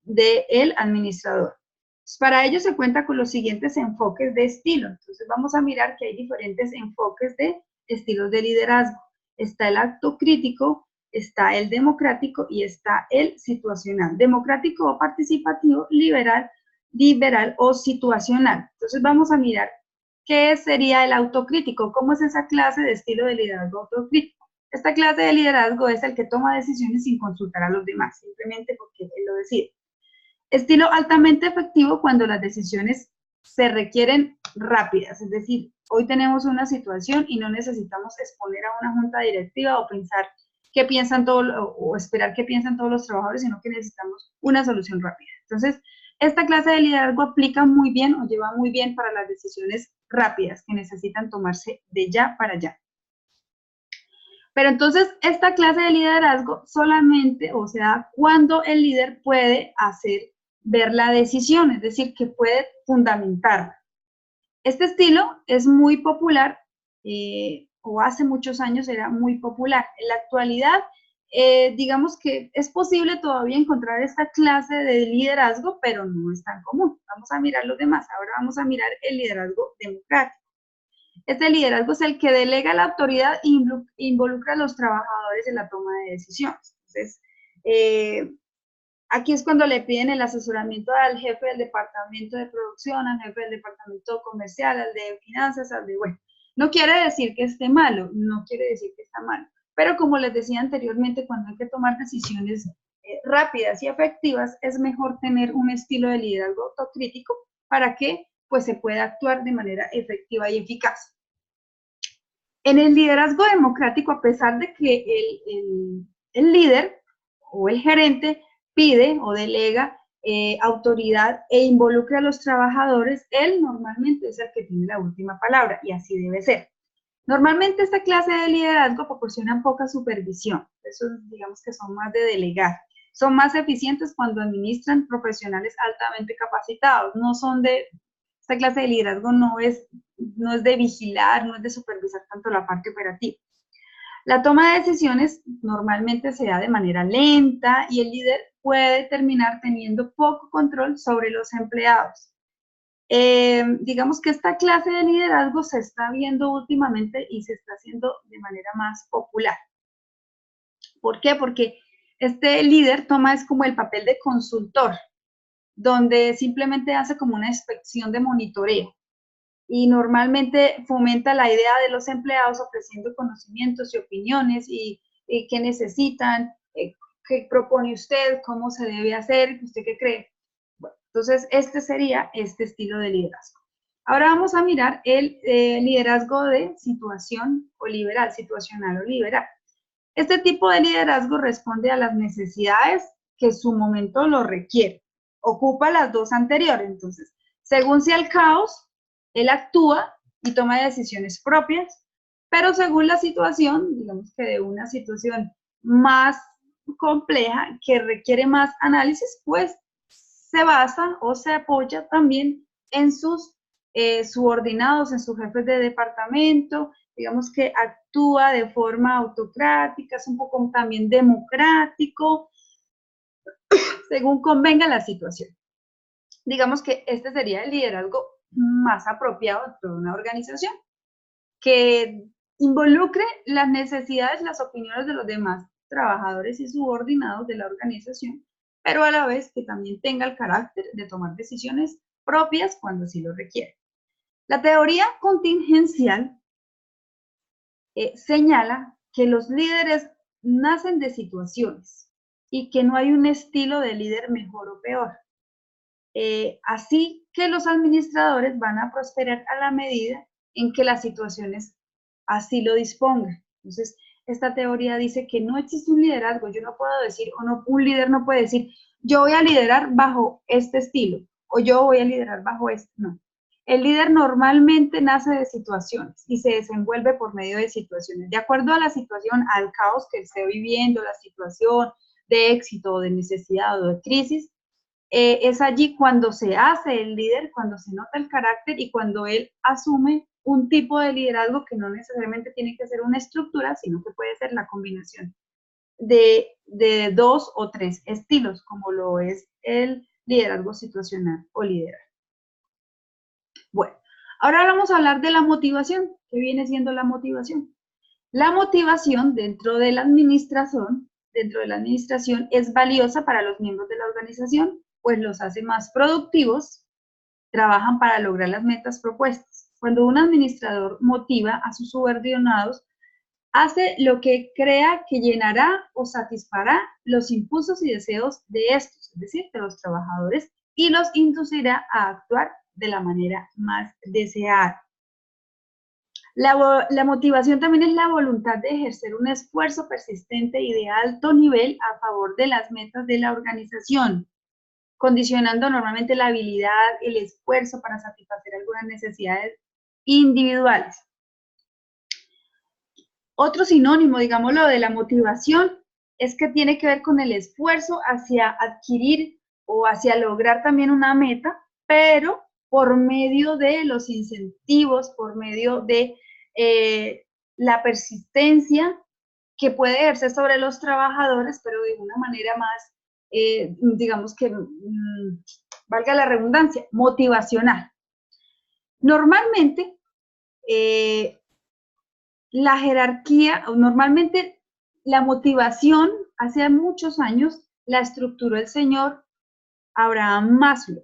del administrador. Para ello se cuenta con los siguientes enfoques de estilo. Entonces vamos a mirar que hay diferentes enfoques de estilos de liderazgo. Está el autocrítico, está el democrático y está el situacional. Democrático o participativo, liberal o situacional. Entonces vamos a mirar qué sería el autocrítico, cómo es esa clase de estilo de liderazgo autocrítico. Esta clase de liderazgo es el que toma decisiones sin consultar a los demás, simplemente porque él lo decide. Estilo altamente efectivo cuando las decisiones se requieren rápidas, es decir, hoy tenemos una situación y no necesitamos exponer a una junta directiva o pensar qué piensan todos o esperar qué piensan todos los trabajadores, sino que necesitamos una solución rápida. Entonces, esta clase de liderazgo aplica muy bien o lleva muy bien para las decisiones rápidas que necesitan tomarse de ya para allá. Pero entonces, esta clase de liderazgo solamente, o sea, cuando el líder puede ver la decisión, es decir, que puede fundamentarla. Este estilo es muy popular, o hace muchos años era muy popular. En la actualidad, digamos que es posible todavía encontrar esta clase de liderazgo, pero no es tan común. Vamos a mirar los demás. Ahora vamos a mirar el liderazgo democrático. Este liderazgo es el que delega la autoridad e involucra a los trabajadores en la toma de decisiones. Entonces, aquí es cuando le piden el asesoramiento al jefe del departamento de producción, al jefe del departamento comercial, al de finanzas, bueno. No quiere decir que esté malo, no quiere decir que está malo. Pero como les decía anteriormente, cuando hay que tomar decisiones rápidas y efectivas, es mejor tener un estilo de liderazgo autocrítico para que pues, se pueda actuar de manera efectiva y eficaz. En el liderazgo democrático, a pesar de que el líder o el gerente pide o delega autoridad e involucra a los trabajadores, él normalmente es el que tiene la última palabra y así debe ser. Normalmente esta clase de liderazgo proporciona poca supervisión, eso digamos que son más de delegar. Son más eficientes cuando administran profesionales altamente capacitados, no son esta clase de liderazgo no es de vigilar, no es de supervisar tanto la parte operativa. La toma de decisiones normalmente se da de manera lenta y el líder puede terminar teniendo poco control sobre los empleados. Digamos que esta clase de liderazgo se está viendo últimamente y se está haciendo de manera más popular. ¿Por qué? Porque este líder es como el papel de consultor, donde simplemente hace como una inspección de monitoreo y normalmente fomenta la idea de los empleados ofreciendo conocimientos y opiniones y qué necesitan, qué propone usted, cómo se debe hacer, usted qué cree. Bueno, entonces este sería este estilo de liderazgo. Ahora vamos a mirar el liderazgo de situación o liberal, situacional o liberal. Este tipo de liderazgo responde a las necesidades que su momento lo requiere. Ocupa las dos anteriores. Entonces, según sea el caos, él actúa y toma decisiones propias, pero según la situación, digamos que de una situación más compleja que requiere más análisis, pues se basa o se apoya también en sus subordinados, en sus jefes de departamento, digamos que actúa de forma autocrática, es un poco también democrático, según convenga la situación. Digamos que este sería el liderazgo más apropiado dentro de una organización, que involucre las necesidades, las opiniones de los demás trabajadores y subordinados de la organización, pero a la vez que también tenga el carácter de tomar decisiones propias cuando sí lo requiere. La teoría contingencial señala que los líderes nacen de situaciones y que no hay un estilo de líder mejor o peor. Así que los administradores van a prosperar a la medida en que las situaciones así lo dispongan. Entonces, esta teoría dice que no existe un liderazgo. Yo no puedo decir, o no, un líder no puede decir, yo voy a liderar bajo este estilo, o yo voy a liderar bajo este. No. El líder normalmente nace de situaciones y se desenvuelve por medio de situaciones. De acuerdo a la situación, al caos que esté viviendo, la situación de éxito o de necesidad o de crisis, es allí cuando se hace el líder, cuando se nota el carácter y cuando él asume un tipo de liderazgo que no necesariamente tiene que ser una estructura, sino que puede ser la combinación de dos o tres estilos, como lo es el liderazgo situacional o liderazgo. Bueno, ahora vamos a hablar de la motivación. ¿Qué viene siendo la motivación? La motivación dentro de la administración es valiosa para los miembros de la organización, pues los hace más productivos, trabajan para lograr las metas propuestas. Cuando un administrador motiva a sus subordinados, hace lo que crea que llenará o satisfará los impulsos y deseos de estos, es decir, de los trabajadores, y los inducirá a actuar de la manera más deseada. La motivación también es la voluntad de ejercer un esfuerzo persistente y de alto nivel a favor de las metas de la organización, condicionando normalmente la habilidad, el esfuerzo para satisfacer algunas necesidades individuales. Otro sinónimo, digámoslo, de la motivación es que tiene que ver con el esfuerzo hacia adquirir o hacia lograr también una meta, pero por medio de los incentivos, por medio de la persistencia que puede ejercer sobre los trabajadores, pero de una manera más, digamos que, valga la redundancia, motivacional. Normalmente, la jerarquía, normalmente la motivación, hace muchos años, la estructuró el señor Abraham Maslow.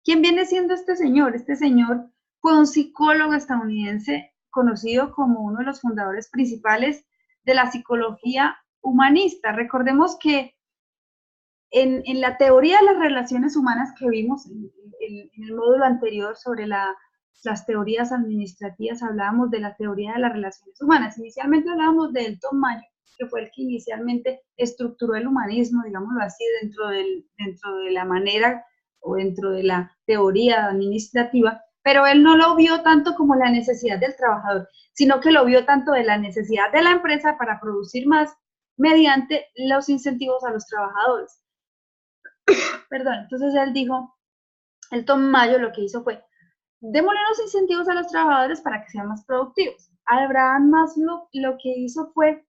¿Quién viene siendo este señor? Este señor fue un psicólogo estadounidense conocido como uno de los fundadores principales de la psicología humanista. Recordemos que en la teoría de las relaciones humanas que vimos en el módulo anterior sobre las teorías administrativas, hablábamos de la teoría de las relaciones humanas. Inicialmente hablábamos de Elton Mayo, que fue el que inicialmente estructuró el humanismo, digámoslo así, dentro de la manera o dentro de la teoría administrativa, pero él no lo vio tanto como la necesidad del trabajador, sino que lo vio tanto de la necesidad de la empresa para producir más mediante los incentivos a los trabajadores. Perdón, entonces él dijo, Elton Mayo lo que hizo fue, démosle los incentivos a los trabajadores para que sean más productivos. Abraham Maslow lo que hizo fue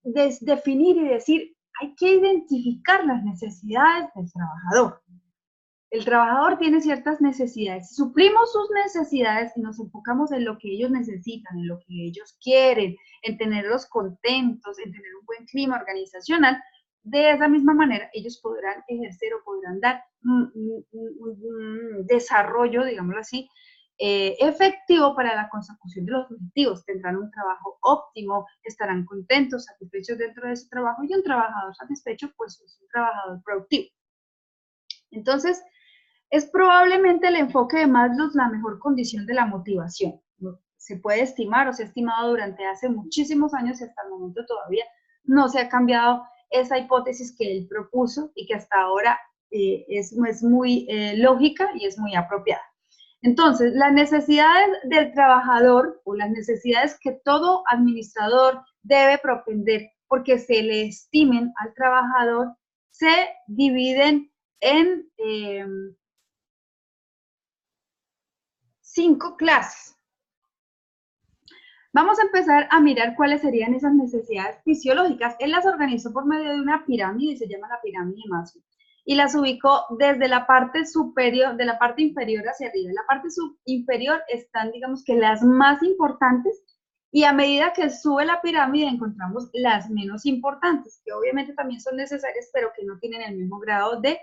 definir y decir, hay que identificar las necesidades del trabajador. El trabajador tiene ciertas necesidades. Si suplimos sus necesidades y nos enfocamos en lo que ellos necesitan, en lo que ellos quieren, en tenerlos contentos, en tener un buen clima organizacional, de esa misma manera ellos podrán ejercer o podrán dar un desarrollo, digámoslo así, efectivo para la consecución de los objetivos. Tendrán un trabajo óptimo, estarán contentos, satisfechos dentro de su trabajo, y un trabajador satisfecho pues es un trabajador productivo. Entonces, es probablemente el enfoque de Maslow la mejor condición de la motivación. Se puede estimar o se ha estimado durante hace muchísimos años y hasta el momento todavía no se ha cambiado esa hipótesis que él propuso y que hasta ahora es muy lógica y es muy apropiada. Entonces, las necesidades del trabajador o las necesidades que todo administrador debe propender porque se le estimen al trabajador se dividen en 5 clases. Vamos a empezar a mirar cuáles serían esas necesidades fisiológicas. Él las organizó por medio de una pirámide, se llama la pirámide de Maslow, y las ubicó desde la parte superior, de la parte inferior hacia arriba. En la parte inferior están, digamos que las más importantes, y a medida que sube la pirámide encontramos las menos importantes, que obviamente también son necesarias, pero que no tienen el mismo grado de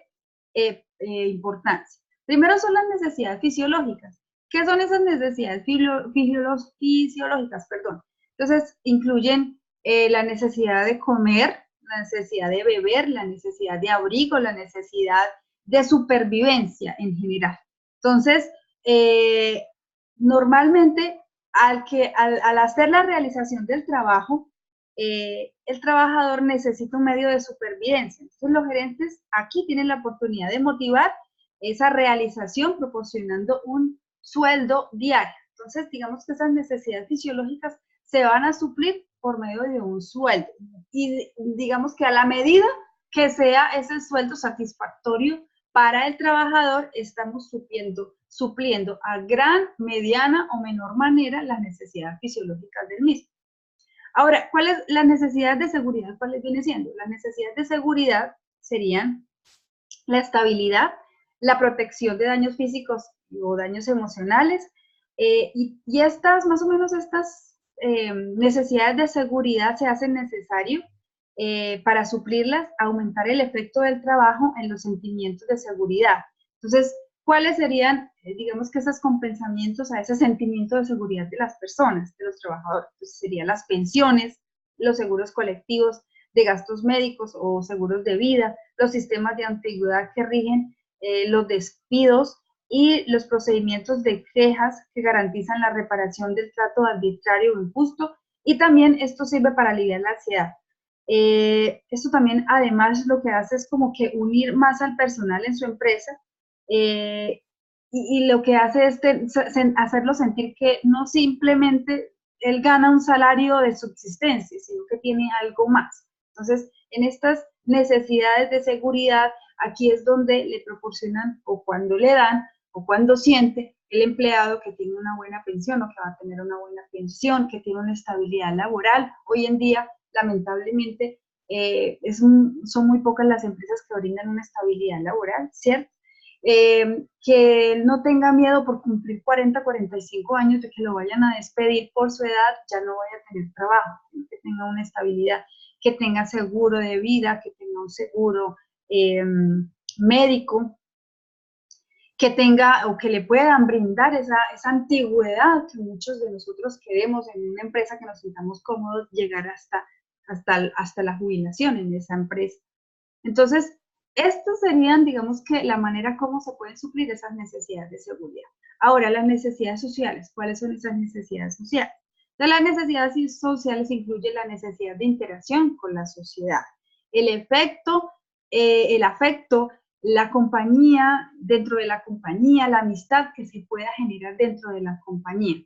importancia. Primero son las necesidades fisiológicas. ¿Qué son esas necesidades fisiológicas? Perdón. Entonces, incluyen la necesidad de comer, la necesidad de beber, la necesidad de abrigo, la necesidad de supervivencia en general. Entonces, normalmente, al hacer la realización del trabajo, el trabajador necesita un medio de supervivencia. Entonces, los gerentes aquí tienen la oportunidad de motivar esa realización proporcionando un sueldo diario. Entonces, digamos que esas necesidades fisiológicas se van a suplir por medio de un sueldo. Y digamos que a la medida que sea ese sueldo satisfactorio para el trabajador, estamos supliendo a gran, mediana o menor manera las necesidades fisiológicas del mismo. Ahora, ¿cuáles las necesidades de seguridad? ¿Cuáles vienen siendo? Las necesidades de seguridad serían la estabilidad, la protección de daños físicos o daños emocionales, y estas, más o menos estas necesidades de seguridad se hacen necesario para suplirlas, aumentar el efecto del trabajo en los sentimientos de seguridad. Entonces, ¿cuáles serían, digamos que esos compensamientos a ese sentimiento de seguridad de las personas, de los trabajadores? Entonces, serían las pensiones, los seguros colectivos de gastos médicos o seguros de vida, los sistemas de antigüedad que rigen los despidos y los procedimientos de quejas que garantizan la reparación del trato arbitrario o injusto, y también esto sirve para aliviar la ansiedad. Esto también además lo que hace es como que unir más al personal en su empresa, y lo que hace es hacerlo sentir que no simplemente él gana un salario de subsistencia, sino que tiene algo más. Entonces, en estas necesidades de seguridad, aquí es donde le proporcionan o cuando le dan o cuando siente el empleado que tiene una buena pensión o que va a tener una buena pensión, que tiene una estabilidad laboral. Hoy en día, lamentablemente, son muy pocas las empresas que brindan una estabilidad laboral, ¿cierto? Que él no tenga miedo por cumplir 40, 45 años de que lo vayan a despedir por su edad, ya no vaya a tener trabajo, que tenga una estabilidad, que tenga seguro de vida, que tenga un seguro médico, que tenga o que le puedan brindar esa antigüedad que muchos de nosotros queremos en una empresa, que nos sintamos cómodos, llegar hasta la jubilación en esa empresa. Entonces, estas serían, digamos que, la manera como se pueden suplir esas necesidades de seguridad. Ahora, las necesidades sociales. ¿Cuáles son esas necesidades sociales? Entonces, las necesidades sociales incluyen la necesidad de interacción con la sociedad, el afecto, la compañía, dentro de la compañía, la amistad que se pueda generar dentro de la compañía.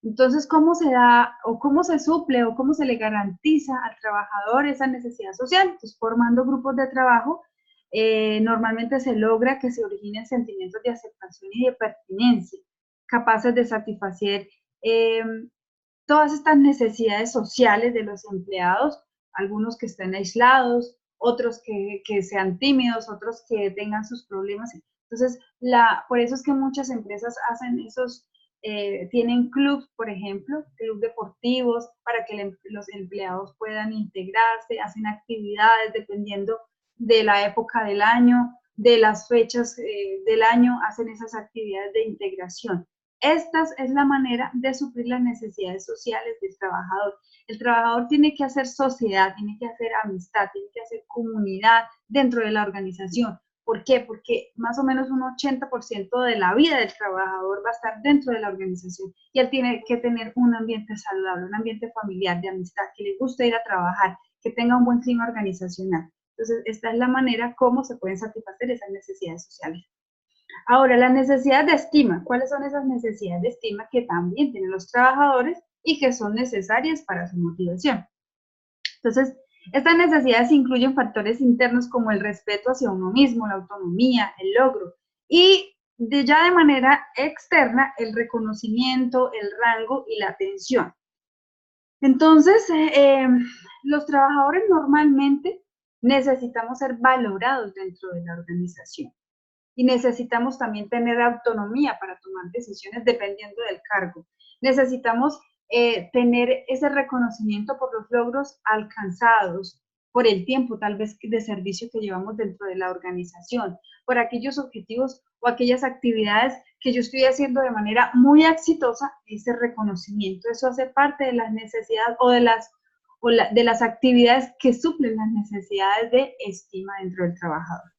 Entonces, ¿cómo se da o cómo se suple o cómo se le garantiza al trabajador esa necesidad social? Entonces, formando grupos de trabajo, normalmente se logra que se originen sentimientos de aceptación y de pertinencia, capaces de satisfacer todas estas necesidades sociales de los empleados, algunos que estén aislados, otros que sean tímidos, otros que tengan sus problemas. Entonces, por eso es que muchas empresas hacen tienen clubs, por ejemplo, clubs deportivos, para que los empleados puedan integrarse, hacen actividades dependiendo de la época del año, de las fechas del año, hacen esas actividades de integración. esta es la manera de suplir las necesidades sociales del trabajador. El trabajador tiene que hacer sociedad, tiene que hacer amistad, tiene que hacer comunidad dentro de la organización. ¿Por qué? Porque más o menos un 80% de la vida del trabajador va a estar dentro de la organización y él tiene que tener un ambiente saludable, un ambiente familiar, de amistad, que le guste ir a trabajar, que tenga un buen clima organizacional. Entonces, esta es la manera como se pueden satisfacer esas necesidades sociales. Ahora, las necesidades de estima. ¿Cuáles son esas necesidades de estima que también tienen los trabajadores y que son necesarias para su motivación? Entonces, estas necesidades incluyen factores internos como el respeto hacia uno mismo, la autonomía, el logro, y ya de manera externa, el reconocimiento, el rango y la atención. Entonces, los trabajadores normalmente necesitamos ser valorados dentro de la organización y necesitamos también tener autonomía para tomar decisiones dependiendo del cargo. Necesitamos tener ese reconocimiento por los logros alcanzados, por el tiempo tal vez de servicio que llevamos dentro de la organización, por aquellos objetivos o aquellas actividades que yo estoy haciendo de manera muy exitosa, ese reconocimiento. Eso hace parte de las necesidades o de las actividades que suplen las necesidades de estima dentro del trabajador.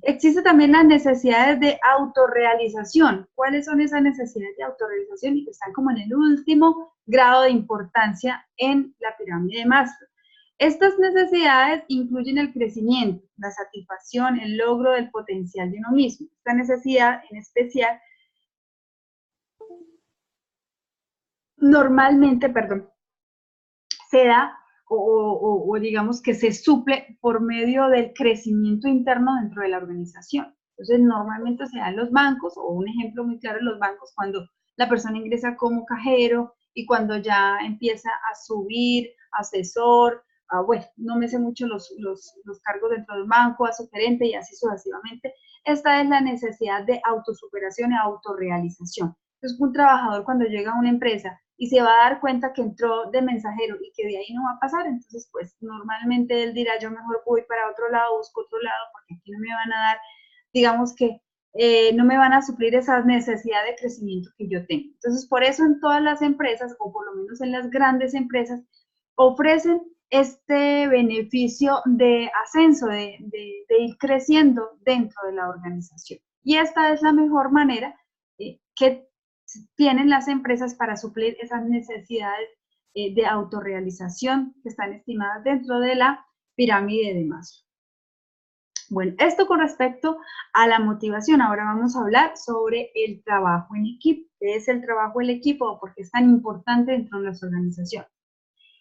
Existe también las necesidades de autorrealización. ¿Cuáles son esas necesidades de autorrealización? Y que están como en el último grado de importancia en la pirámide de Maslow. Estas necesidades incluyen el crecimiento, la satisfacción, el logro del potencial de uno mismo. Esta necesidad en especial normalmente, se da o digamos que se suple por medio del crecimiento interno dentro de la organización. Entonces, normalmente se da en los bancos, o un ejemplo muy claro en los bancos, cuando la persona ingresa como cajero y cuando ya empieza a subir, asesor, bueno, no me sé mucho los cargos dentro del banco, a su gerente y así sucesivamente. Esta es la necesidad de autosuperación y autorrealización. Entonces, un trabajador cuando llega a una empresa y se va a dar cuenta que entró de mensajero y que de ahí no va a pasar, entonces pues normalmente él dirá, yo mejor voy para otro lado, busco otro lado, porque aquí no me van a dar, digamos que no me van a suplir esa necesidad de crecimiento que yo tengo. Entonces, por eso en todas las empresas, o por lo menos en las grandes empresas, ofrecen este beneficio de ascenso, de ir creciendo dentro de la organización. Y esta es la mejor manera que tienen las empresas para suplir esas necesidades de autorrealización que están estimadas dentro de la pirámide de Maslow. Bueno, esto con respecto a la motivación. Ahora vamos a hablar sobre el trabajo en equipo. ¿Qué es el trabajo en equipo o por qué es tan importante dentro de las organizaciones?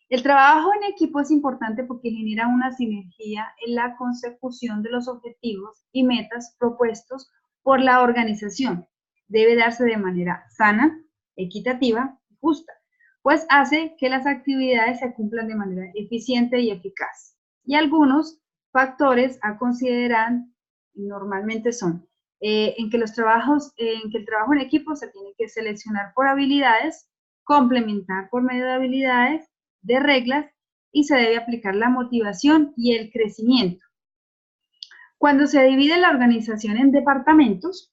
El trabajo en equipo es importante porque genera una sinergia en la consecución de los objetivos y metas propuestos por la organización. Debe darse de manera sana, equitativa y justa, pues hace que las actividades se cumplan de manera eficiente y eficaz. Y algunos factores a considerar normalmente son en que el trabajo en equipo se tiene que seleccionar por habilidades, complementar por medio de habilidades, de reglas, y se debe aplicar la motivación y el crecimiento. Cuando se divide la organización en departamentos,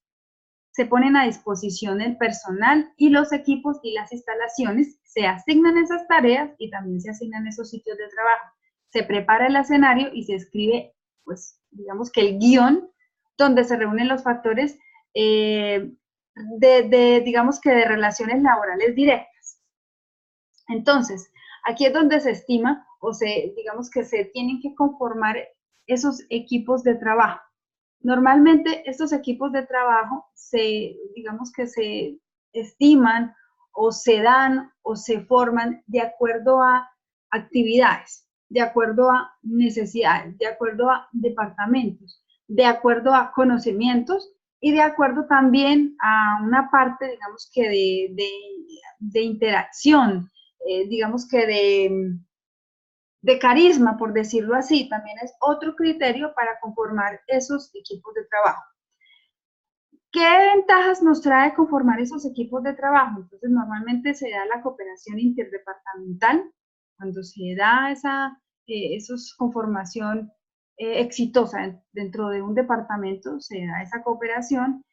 se ponen a disposición el personal y los equipos y las instalaciones, se asignan esas tareas y también se asignan esos sitios de trabajo. Se prepara el escenario y se escribe, pues, digamos que el guión, donde se reúnen los factores digamos que de relaciones laborales directas. Entonces, aquí es donde se estima o digamos que se tienen que conformar esos equipos de trabajo. Normalmente estos equipos de trabajo digamos que se estiman o se dan o se forman de acuerdo a actividades, de acuerdo a necesidades, de acuerdo a departamentos, de acuerdo a conocimientos y de acuerdo también a una parte, digamos que de interacción, digamos que de carisma, por decirlo así, también es otro criterio para conformar esos equipos de trabajo. ¿Qué ventajas nos trae conformar esos equipos de trabajo? Entonces, normalmente se da la cooperación interdepartamental, cuando se da esa conformación exitosa dentro de un departamento, se da esa cooperación.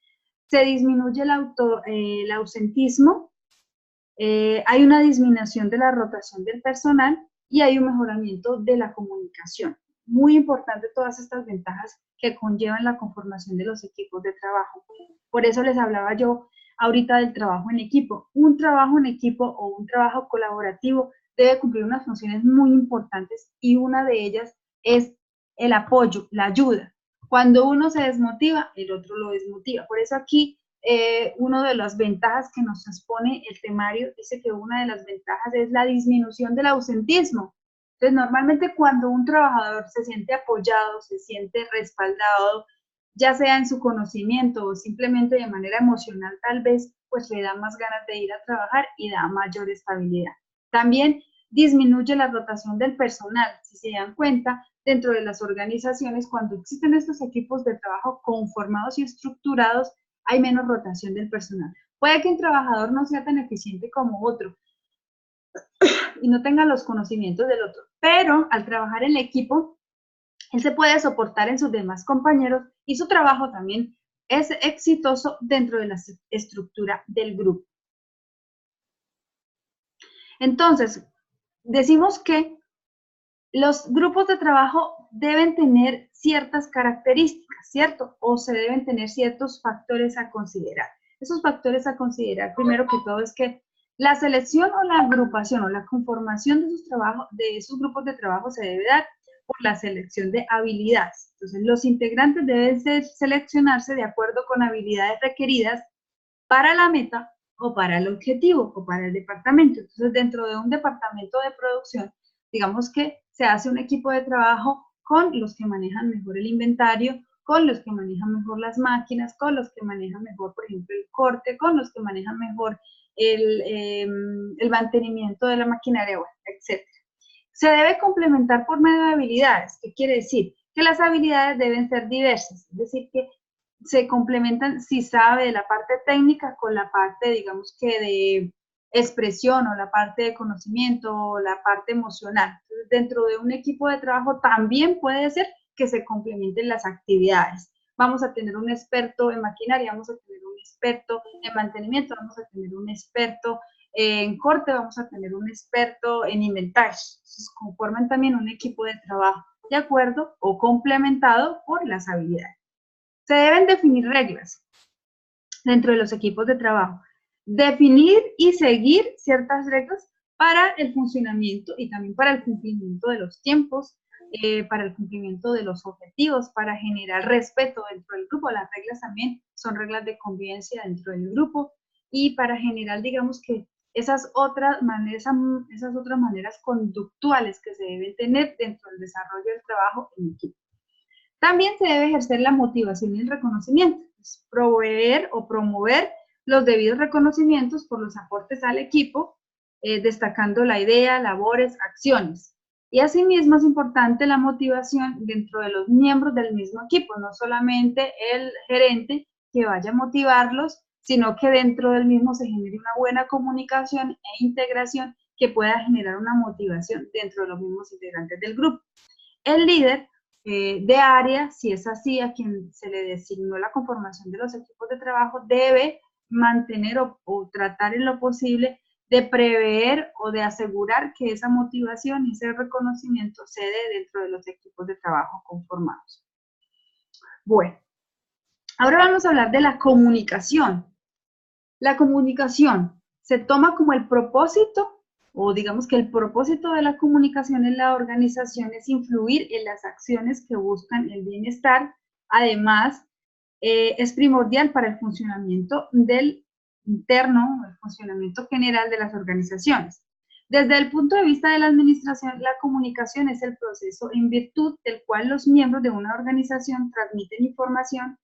se disminuye el ausentismo, hay una disminución de la rotación del personal y hay un mejoramiento de la comunicación. Muy importante todas estas ventajas que conllevan la conformación de los equipos de trabajo. Por eso les hablaba yo ahorita del trabajo en equipo. Un trabajo en equipo o un trabajo colaborativo debe cumplir unas funciones muy importantes y una de ellas es el apoyo, la ayuda. Cuando uno se desmotiva, el otro lo desmotiva. Por eso aquí una de las ventajas que nos expone el temario dice que una de las ventajas es la disminución del ausentismo. Entonces, normalmente cuando un trabajador se siente apoyado, se siente respaldado, ya sea en su conocimiento o simplemente de manera emocional tal vez, pues le da más ganas de ir a trabajar y da mayor estabilidad. También disminuye la rotación del personal. Si se dan cuenta, dentro de las organizaciones, cuando existen estos equipos de trabajo conformados y estructurados, hay menos rotación del personal. Puede que un trabajador no sea tan eficiente como otro y no tenga los conocimientos del otro, pero al trabajar en el equipo, él se puede soportar en sus demás compañeros y su trabajo también es exitoso dentro de la estructura del grupo. Entonces, decimos que los grupos de trabajo deben tener ciertas características, ¿cierto? O se deben tener ciertos factores a considerar. Esos factores a considerar, primero que todo, es que la selección o la agrupación o la conformación de esos grupos de trabajo se debe dar por la selección de habilidades. Entonces, los integrantes deben seleccionarse de acuerdo con habilidades requeridas para la meta o para el objetivo o para el departamento. Entonces, dentro de un departamento de producción, digamos que se hace un equipo de trabajo con los que manejan mejor el inventario, con los que manejan mejor las máquinas, con los que manejan mejor, por ejemplo, el corte, con los que manejan mejor el mantenimiento de la maquinaria, etc. Se debe complementar por medio de habilidades. ¿Qué quiere decir? Que las habilidades deben ser diversas, es decir, que se complementan si sabe de la parte técnica con la parte, digamos que de expresión o la parte de conocimiento o la parte emocional. Entonces, dentro de un equipo de trabajo también puede ser que se complementen las actividades. Vamos a tener un experto en maquinaria, vamos a tener un experto en mantenimiento, vamos a tener un experto en corte, vamos a tener un experto en inventario. Entonces, conforman también un equipo de trabajo de acuerdo o complementado por las habilidades. Se deben definir reglas dentro de los equipos de trabajo. Definir y seguir ciertas reglas para el funcionamiento y también para el cumplimiento de los tiempos, para el cumplimiento de los objetivos, para generar respeto dentro del grupo. Las reglas también son reglas de convivencia dentro del grupo y para generar, digamos que esas otras maneras conductuales que se deben tener dentro del desarrollo del trabajo en equipo. También se debe ejercer la motivación y el reconocimiento, pues, proveer o promover los debidos reconocimientos por los aportes al equipo, destacando la idea, labores, acciones. Y asimismo es importante la motivación dentro de los miembros del mismo equipo, no solamente el gerente que vaya a motivarlos, sino que dentro del mismo se genere una buena comunicación e integración que pueda generar una motivación dentro de los mismos integrantes del grupo. El líder de área, si es así, a quien se le designó la conformación de los equipos de trabajo, debe mantener o tratar en lo posible de prever o de asegurar que esa motivación y ese reconocimiento se dé dentro de los equipos de trabajo conformados. Bueno, ahora vamos a hablar de la comunicación. La comunicación se toma como el propósito, o digamos que el propósito de la comunicación en la organización es influir en las acciones que buscan el bienestar. Además, es primordial para el funcionamiento del interno, el funcionamiento general de las organizaciones. Desde el punto de vista de la administración, la comunicación es el proceso en virtud del cual los miembros de una organización transmiten información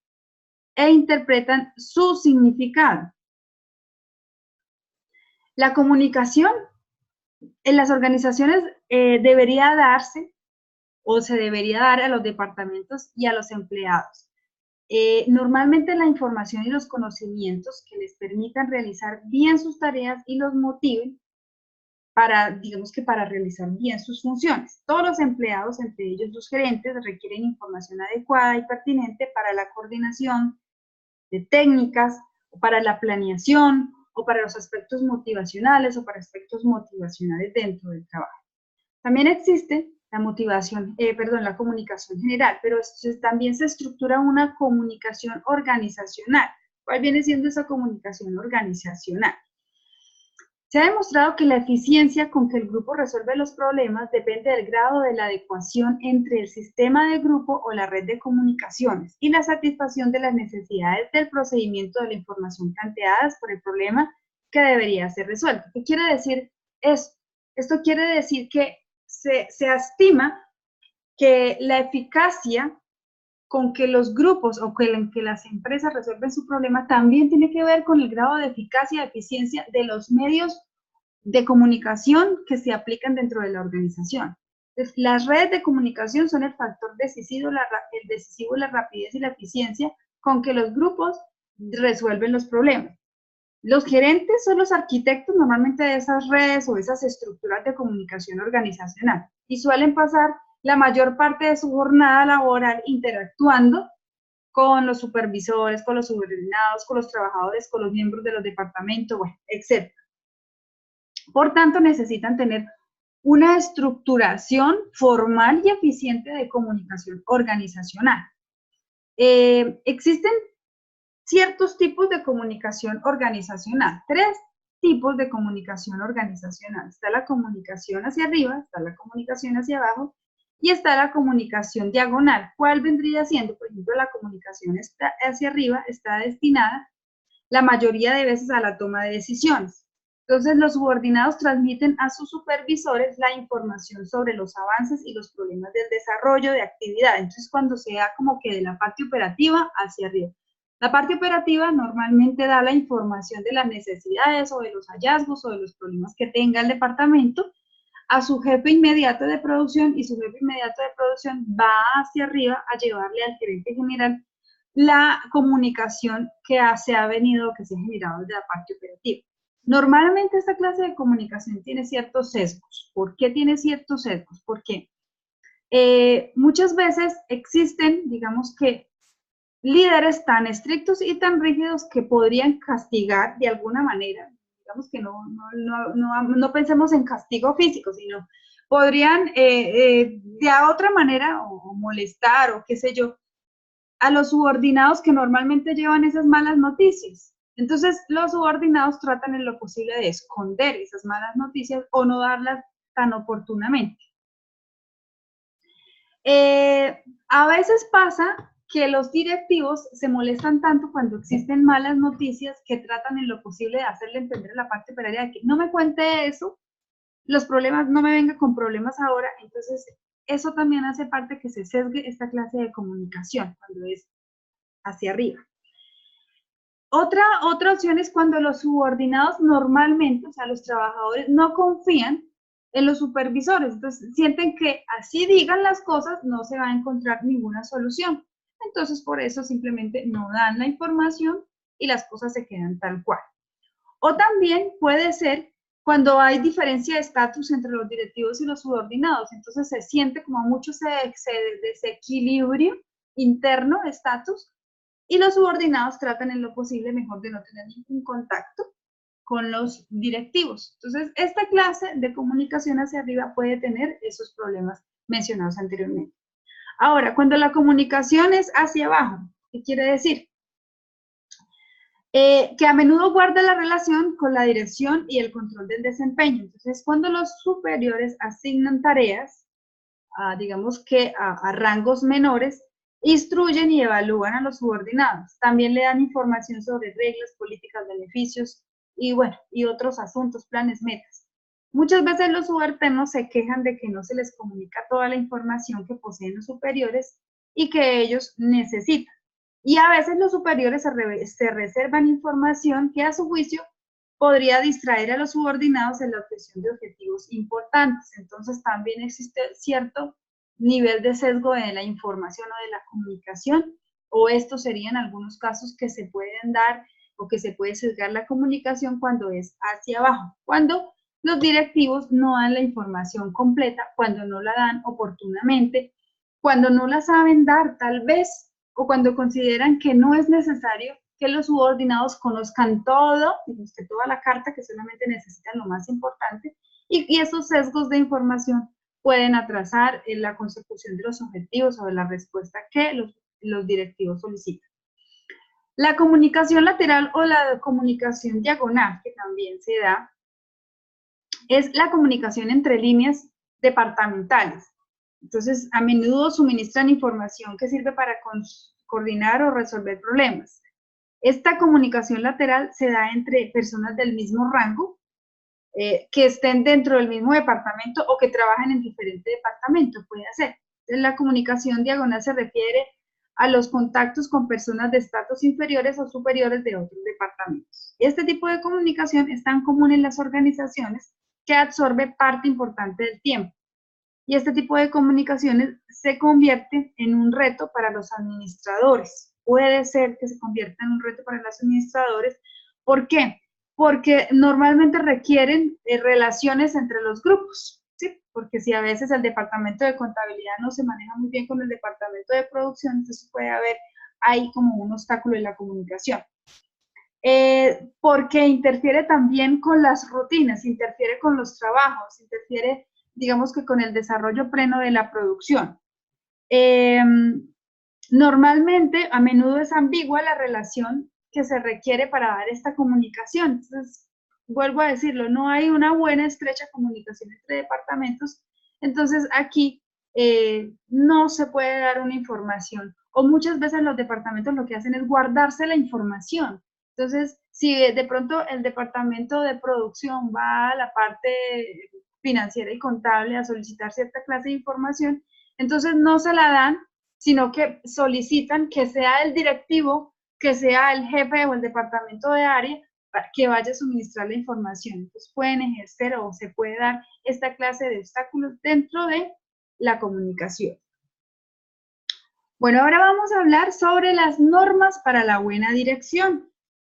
e interpretan su significado. La comunicación en las organizaciones debería darse o se debería dar a los departamentos y a los empleados. Normalmente la información y los conocimientos que les permitan realizar bien sus tareas y los motiven para, digamos que para realizar bien sus funciones. Todos los empleados, entre ellos los gerentes, requieren información adecuada y pertinente para la coordinación de técnicas, o para la planeación, o para los aspectos motivacionales, o para aspectos motivacionales dentro del trabajo. También existe la comunicación general, pero también se estructura una comunicación organizacional. ¿Cuál viene siendo esa comunicación organizacional? Se ha demostrado que la eficiencia con que el grupo resuelve los problemas depende del grado de la adecuación entre el sistema de grupo o la red de comunicaciones y la satisfacción de las necesidades del procedimiento de la información planteadas por el problema que debería ser resuelto. ¿Qué quiere decir esto? Esto quiere decir que se estima que la eficacia con que los grupos o con que las empresas resuelven su problema también tiene que ver con el grado de eficacia y eficiencia de los medios de comunicación que se aplican dentro de la organización. Entonces, las redes de comunicación son el factor decisivo, la rapidez y la eficiencia con que los grupos resuelven los problemas. Los gerentes son los arquitectos normalmente de esas redes o esas estructuras de comunicación organizacional y suelen pasar la mayor parte de su jornada laboral interactuando con los supervisores, con los subordinados, con los trabajadores, con los miembros de los departamentos, bueno, etc. Por tanto, necesitan tener una estructuración formal y eficiente de comunicación organizacional. Existen ciertos tipos de comunicación organizacional, 3 tipos de comunicación organizacional. Está la comunicación hacia arriba, está la comunicación hacia abajo y está la comunicación diagonal. ¿Cuál vendría siendo? Por ejemplo, la comunicación hacia arriba está destinada la mayoría de veces a la toma de decisiones. Entonces, los subordinados transmiten a sus supervisores la información sobre los avances y los problemas del desarrollo de actividad. Entonces, cuando se da como que de la parte operativa hacia arriba. La parte operativa normalmente da la información de las necesidades o de los hallazgos o de los problemas que tenga el departamento a su jefe inmediato de producción y su jefe inmediato de producción va hacia arriba a llevarle al gerente general la comunicación que se ha generado desde la parte operativa. Normalmente esta clase de comunicación tiene ciertos sesgos. ¿Por qué tiene ciertos sesgos? Porque muchas veces existen, digamos que, líderes tan estrictos y tan rígidos que podrían castigar de alguna manera, digamos que no pensemos en castigo físico, sino podrían de otra manera o molestar o qué sé yo, a los subordinados que normalmente llevan esas malas noticias. Entonces, los subordinados tratan en lo posible de esconder esas malas noticias o no darlas tan oportunamente. A veces pasa que los directivos se molestan tanto cuando existen malas noticias que tratan en lo posible de hacerle entender a la parte operaria de que no me cuente eso, los problemas, no me venga con problemas ahora. Entonces, eso también hace parte que se sesgue esta clase de comunicación cuando es hacia arriba. Otra opción es cuando los subordinados normalmente, o sea, los trabajadores no confían en los supervisores, entonces sienten que así digan las cosas no se va a encontrar ninguna solución. Entonces, por eso simplemente no dan la información y las cosas se quedan tal cual. O también puede ser cuando hay diferencia de estatus entre los directivos y los subordinados, entonces se siente como mucho desequilibrio interno de estatus y los subordinados tratan en lo posible mejor de no tener ningún contacto con los directivos. Entonces, esta clase de comunicación hacia arriba puede tener esos problemas mencionados anteriormente. Ahora, cuando la comunicación es hacia abajo, ¿qué quiere decir? Que a menudo guarda la relación con la dirección y el control del desempeño. Entonces, cuando los superiores asignan tareas, digamos que a rangos menores, instruyen y evalúan a los subordinados. También le dan información sobre reglas, políticas, beneficios y, bueno, y otros asuntos, planes, metas. Muchas veces los subalternos se quejan de que no se les comunica toda la información que poseen los superiores y que ellos necesitan. Y a veces los superiores se reservan información que a su juicio podría distraer a los subordinados en la obtención de objetivos importantes. Entonces también existe cierto nivel de sesgo de la información o de la comunicación, o estos serían algunos casos que se pueden dar o que se puede sesgar la comunicación cuando es hacia abajo, cuando los directivos no dan la información completa, cuando no la dan oportunamente, cuando no la saben dar tal vez, o cuando consideran que no es necesario que los subordinados conozcan todo, digamos que toda la carta, que solamente necesitan lo más importante, y esos sesgos de información pueden atrasar la consecución de los objetivos o de la respuesta que los directivos solicitan. La comunicación lateral o la comunicación diagonal, que también se da, es la comunicación entre líneas departamentales. Entonces, a menudo suministran información que sirve para coordinar o resolver problemas. Esta comunicación lateral se da entre personas del mismo rango, que estén dentro del mismo departamento o que trabajen en diferentes departamentos, puede ser. Entonces, la comunicación diagonal se refiere a los contactos con personas de estatus inferiores o superiores de otros departamentos. Este tipo de comunicación es tan común en las organizaciones que absorbe parte importante del tiempo. Y este tipo de comunicaciones se convierte en un reto para los administradores. Puede ser que se convierta en un reto para los administradores. ¿Por qué? Porque normalmente requieren relaciones entre los grupos, ¿sí? Porque si a veces el departamento de contabilidad no se maneja muy bien con el departamento de producción, entonces puede haber ahí como un obstáculo en la comunicación. Porque interfiere también con las rutinas, interfiere con los trabajos, interfiere, digamos que con el desarrollo pleno de la producción. Normalmente, a menudo es ambigua la relación que se requiere para dar esta comunicación. Entonces, vuelvo a decirlo, no hay una buena, estrecha comunicación entre departamentos. Entonces, aquí no se puede dar una información. O muchas veces los departamentos lo que hacen es guardarse la información. Entonces, si de pronto el departamento de producción va a la parte financiera y contable a solicitar cierta clase de información, entonces no se la dan, sino que solicitan que sea el directivo, que sea el jefe o el departamento de área que vaya a suministrar la información. Entonces pueden ejercer o se puede dar esta clase de obstáculos dentro de la comunicación. Bueno, ahora vamos a hablar sobre las normas para la buena dirección.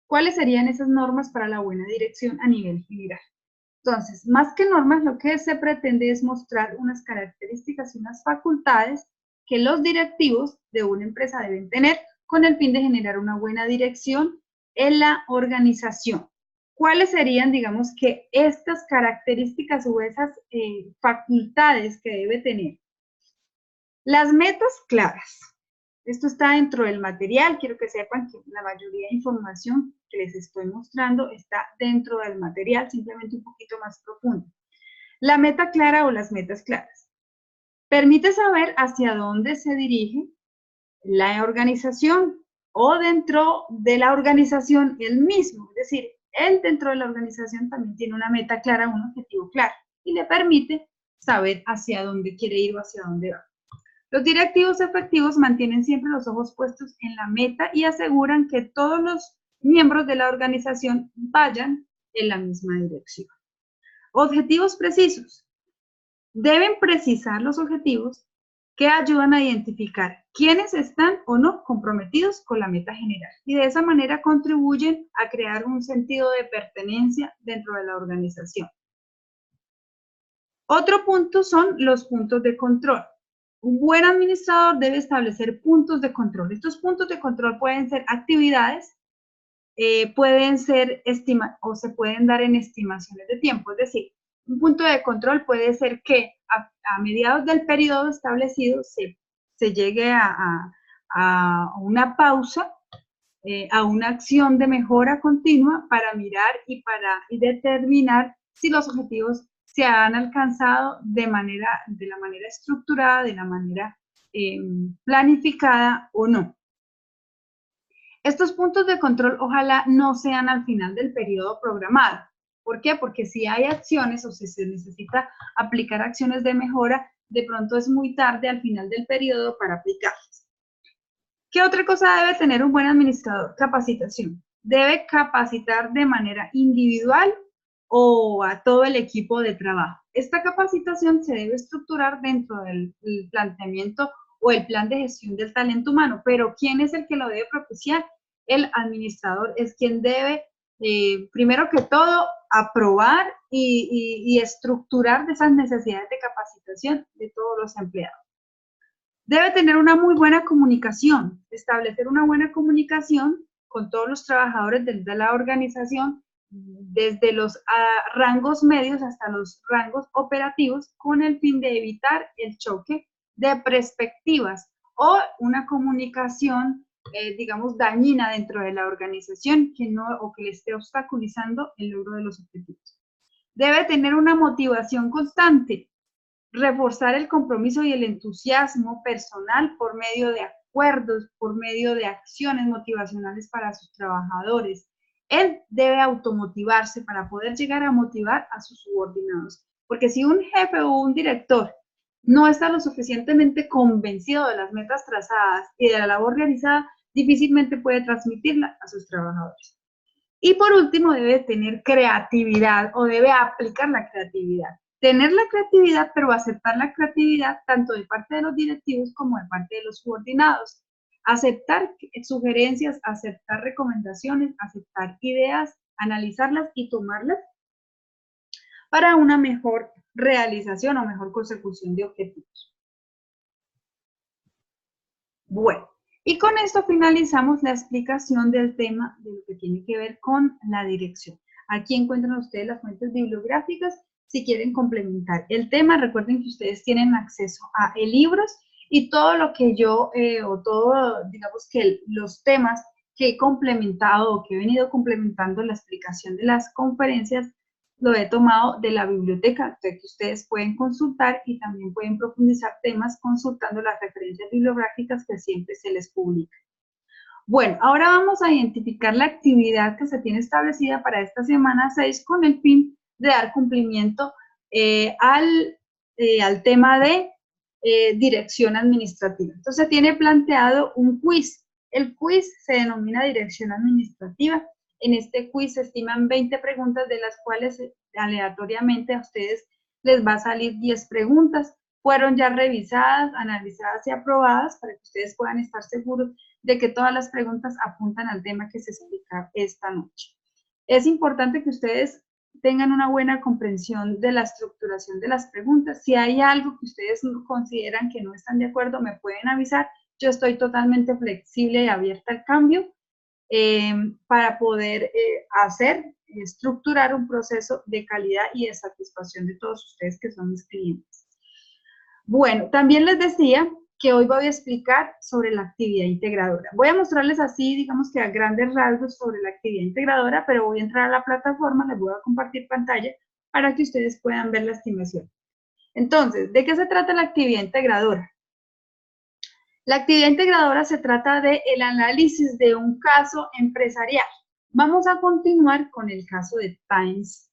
¿Cuáles serían esas normas para la buena dirección a nivel general? Entonces, más que normas, lo que se pretende es mostrar unas características y unas facultades que los directivos de una empresa deben tener con el fin de generar una buena dirección en la organización. ¿Cuáles serían, digamos, que estas características o esas facultades que debe tener? Las metas claras. Esto está dentro del material. Quiero que sepan que la mayoría de información que les estoy mostrando está dentro del material, simplemente un poquito más profundo. La meta clara o las metas claras. Permite saber hacia dónde se dirige la organización o dentro de la organización el mismo. Es decir, él dentro de la organización también tiene una meta clara, un objetivo claro y le permite saber hacia dónde quiere ir o hacia dónde va. Los directivos efectivos mantienen siempre los ojos puestos en la meta y aseguran que todos los miembros de la organización vayan en la misma dirección. Objetivos precisos. Deben precisar los objetivos que ayudan a identificar quiénes están o no comprometidos con la meta general y de esa manera contribuyen a crear un sentido de pertenencia dentro de la organización. Otro punto son los puntos de control. Un buen administrador debe establecer puntos de control. Estos puntos de control pueden ser actividades, pueden ser o se pueden dar en estimaciones de tiempo. Es decir, un punto de control puede ser que a mediados del periodo establecido se llegue a una pausa, a una acción de mejora continua para mirar y determinar si los objetivos se han alcanzado de la manera estructurada, de la manera planificada o no. Estos puntos de control ojalá no sean al final del periodo programado. ¿Por qué? Porque si hay acciones o si se necesita aplicar acciones de mejora, de pronto es muy tarde al final del periodo para aplicarlas. ¿Qué otra cosa debe tener un buen administrador? Capacitación. Debe capacitar de manera individual o a todo el equipo de trabajo. Esta capacitación se debe estructurar dentro del planteamiento o el plan de gestión del talento humano, pero ¿quién es el que lo debe propiciar? El administrador es quien debe, primero que todo, aprobar y estructurar de esas necesidades de capacitación de todos los empleados. Debe tener una muy buena comunicación, establecer una buena comunicación con todos los trabajadores de la organización, desde los rangos medios hasta los rangos operativos, con el fin de evitar el choque de perspectivas o una comunicación, digamos, dañina dentro de la organización o que le esté obstaculizando el logro de los objetivos. Debe tener una motivación constante, reforzar el compromiso y el entusiasmo personal por medio de acuerdos, por medio de acciones motivacionales para sus trabajadores. Él debe automotivarse para poder llegar a motivar a sus subordinados. Porque si un jefe o un director no está lo suficientemente convencido de las metas trazadas y de la labor realizada, difícilmente puede transmitirla a sus trabajadores. Y por último, debe tener creatividad o debe aplicar la creatividad. Tener la creatividad, pero aceptar la creatividad tanto de parte de los directivos como de parte de los subordinados. Aceptar sugerencias, aceptar recomendaciones, aceptar ideas, analizarlas y tomarlas para una mejor realización o mejor consecución de objetivos. Bueno, y con esto finalizamos la explicación del tema de lo que tiene que ver con la dirección. Aquí encuentran ustedes las fuentes bibliográficas si quieren complementar el tema. Recuerden que ustedes tienen acceso a libros y todo lo que yo, digamos que los temas que he complementado o que he venido complementando la explicación de las conferencias, lo he tomado de la biblioteca, que ustedes pueden consultar y también pueden profundizar temas consultando las referencias bibliográficas que siempre se les publica. Bueno, ahora vamos a identificar la actividad que se tiene establecida para esta semana 6 con el fin de dar cumplimiento al tema de dirección administrativa. Entonces tiene planteado un quiz. El quiz se denomina dirección administrativa. En este quiz se estiman 20 preguntas, de las cuales aleatoriamente a ustedes les va a salir 10 preguntas. Fueron ya revisadas, analizadas y aprobadas para que ustedes puedan estar seguros de que todas las preguntas apuntan al tema que se explica esta noche. Es importante que ustedes tengan una buena comprensión de la estructuración de las preguntas. Si hay algo que ustedes consideran que no están de acuerdo, me pueden avisar. Yo estoy totalmente flexible y abierta al cambio para poder estructurar un proceso de calidad y de satisfacción de todos ustedes que son mis clientes. Bueno, también les decía que hoy voy a explicar sobre la actividad integradora. Voy a mostrarles así, digamos que a grandes rasgos sobre la actividad integradora, pero voy a entrar a la plataforma, les voy a compartir pantalla para que ustedes puedan ver la estimación. Entonces, ¿de qué se trata la actividad integradora? La actividad integradora se trata del análisis de un caso empresarial. Vamos a continuar con el caso de Times,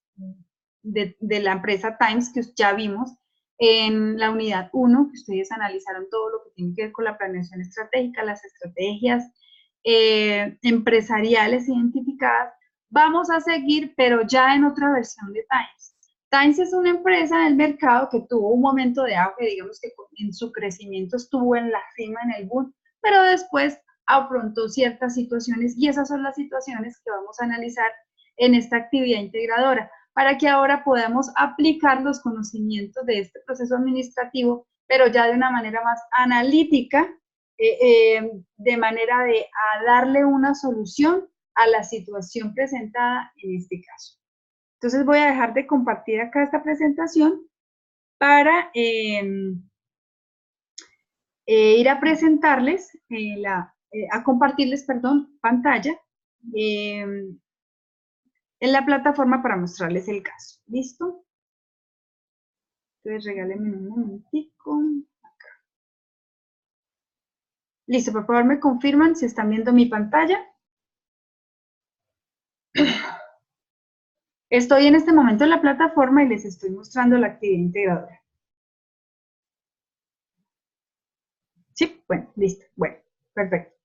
de la empresa Times, que ya vimos en la unidad 1, que ustedes analizaron todo lo que tiene que ver con la planeación estratégica, las estrategias empresariales identificadas. Vamos a seguir, pero ya en otra versión de Times. Times es una empresa del mercado que tuvo un momento de auge, digamos que en su crecimiento estuvo en la cima, en el boom, pero después afrontó ciertas situaciones y esas son las situaciones que vamos a analizar en esta actividad integradora, para que ahora podamos aplicar los conocimientos de este proceso administrativo, pero ya de una manera más analítica, de manera de darle una solución a la situación presentada en este caso. Entonces voy a dejar de compartir acá esta presentación para ir a presentarles, a compartirles, perdón, pantalla en la plataforma para mostrarles el caso. ¿Listo? Entonces regálenme un momentico. Acá. Listo, por favor me confirman si están viendo mi pantalla. Estoy en este momento en la plataforma y les estoy mostrando la actividad integradora. Sí, bueno, listo. Bueno, perfecto.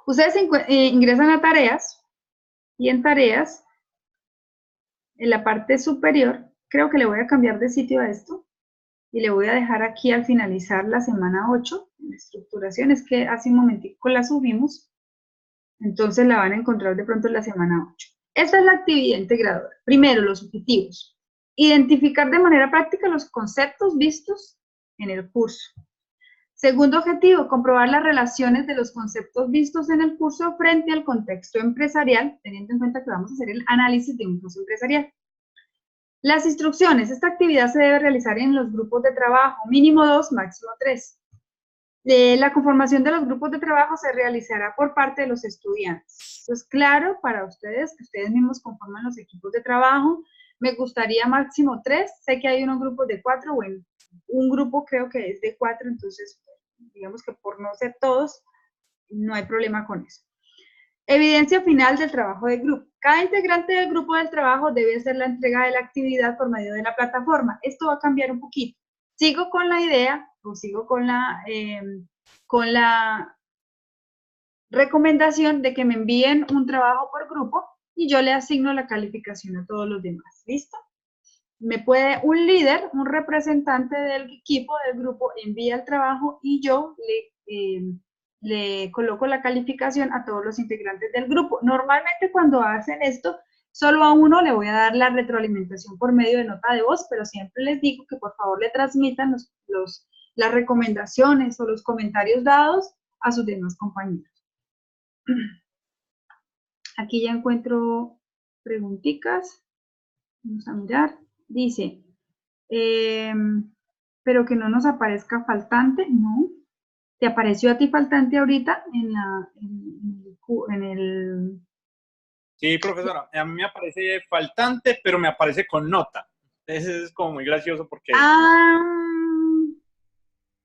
Ustedes ingresan a tareas y en tareas, en la parte superior, creo que le voy a cambiar de sitio a esto y le voy a dejar aquí al finalizar la semana 8, en la estructuración, es que hace un momentico la subimos, entonces la van a encontrar de pronto en la semana 8. Esta es la actividad integradora. Primero, los objetivos. Identificar de manera práctica los conceptos vistos en el curso. Segundo objetivo, comprobar las relaciones de los conceptos vistos en el curso frente al contexto empresarial, teniendo en cuenta que vamos a hacer el análisis de un caso empresarial. Las instrucciones. Esta actividad se debe realizar en los grupos de trabajo, mínimo 2, máximo 3. La conformación de los grupos de trabajo se realizará por parte de los estudiantes. Eso es claro para ustedes, que ustedes mismos conforman los equipos de trabajo. Me gustaría máximo 3. Sé que hay unos grupos de 4, bueno, un grupo creo que es de 4, entonces digamos que por no ser todos, no hay problema con eso. Evidencia final del trabajo de grupo. Cada integrante del grupo del trabajo debe hacer la entrega de la actividad por medio de la plataforma. Esto va a cambiar un poquito. Sigo con la idea, o sigo con la recomendación de que me envíen un trabajo por grupo y yo le asigno la calificación a todos los demás. ¿Listo? Me puede un líder, un representante del equipo, del grupo, envía el trabajo y yo le coloco la calificación a todos los integrantes del grupo. Normalmente cuando hacen esto, solo a uno le voy a dar la retroalimentación por medio de nota de voz, pero siempre les digo que por favor le transmitan las recomendaciones o los comentarios dados a sus demás compañeros. Aquí ya encuentro preguntitas. Vamos a mirar. Dice, pero que no nos aparezca faltante, ¿no? ¿Te apareció a ti faltante ahorita en el... Sí, profesora, a mí me aparece faltante, pero me aparece con nota. Entonces es como muy gracioso porque...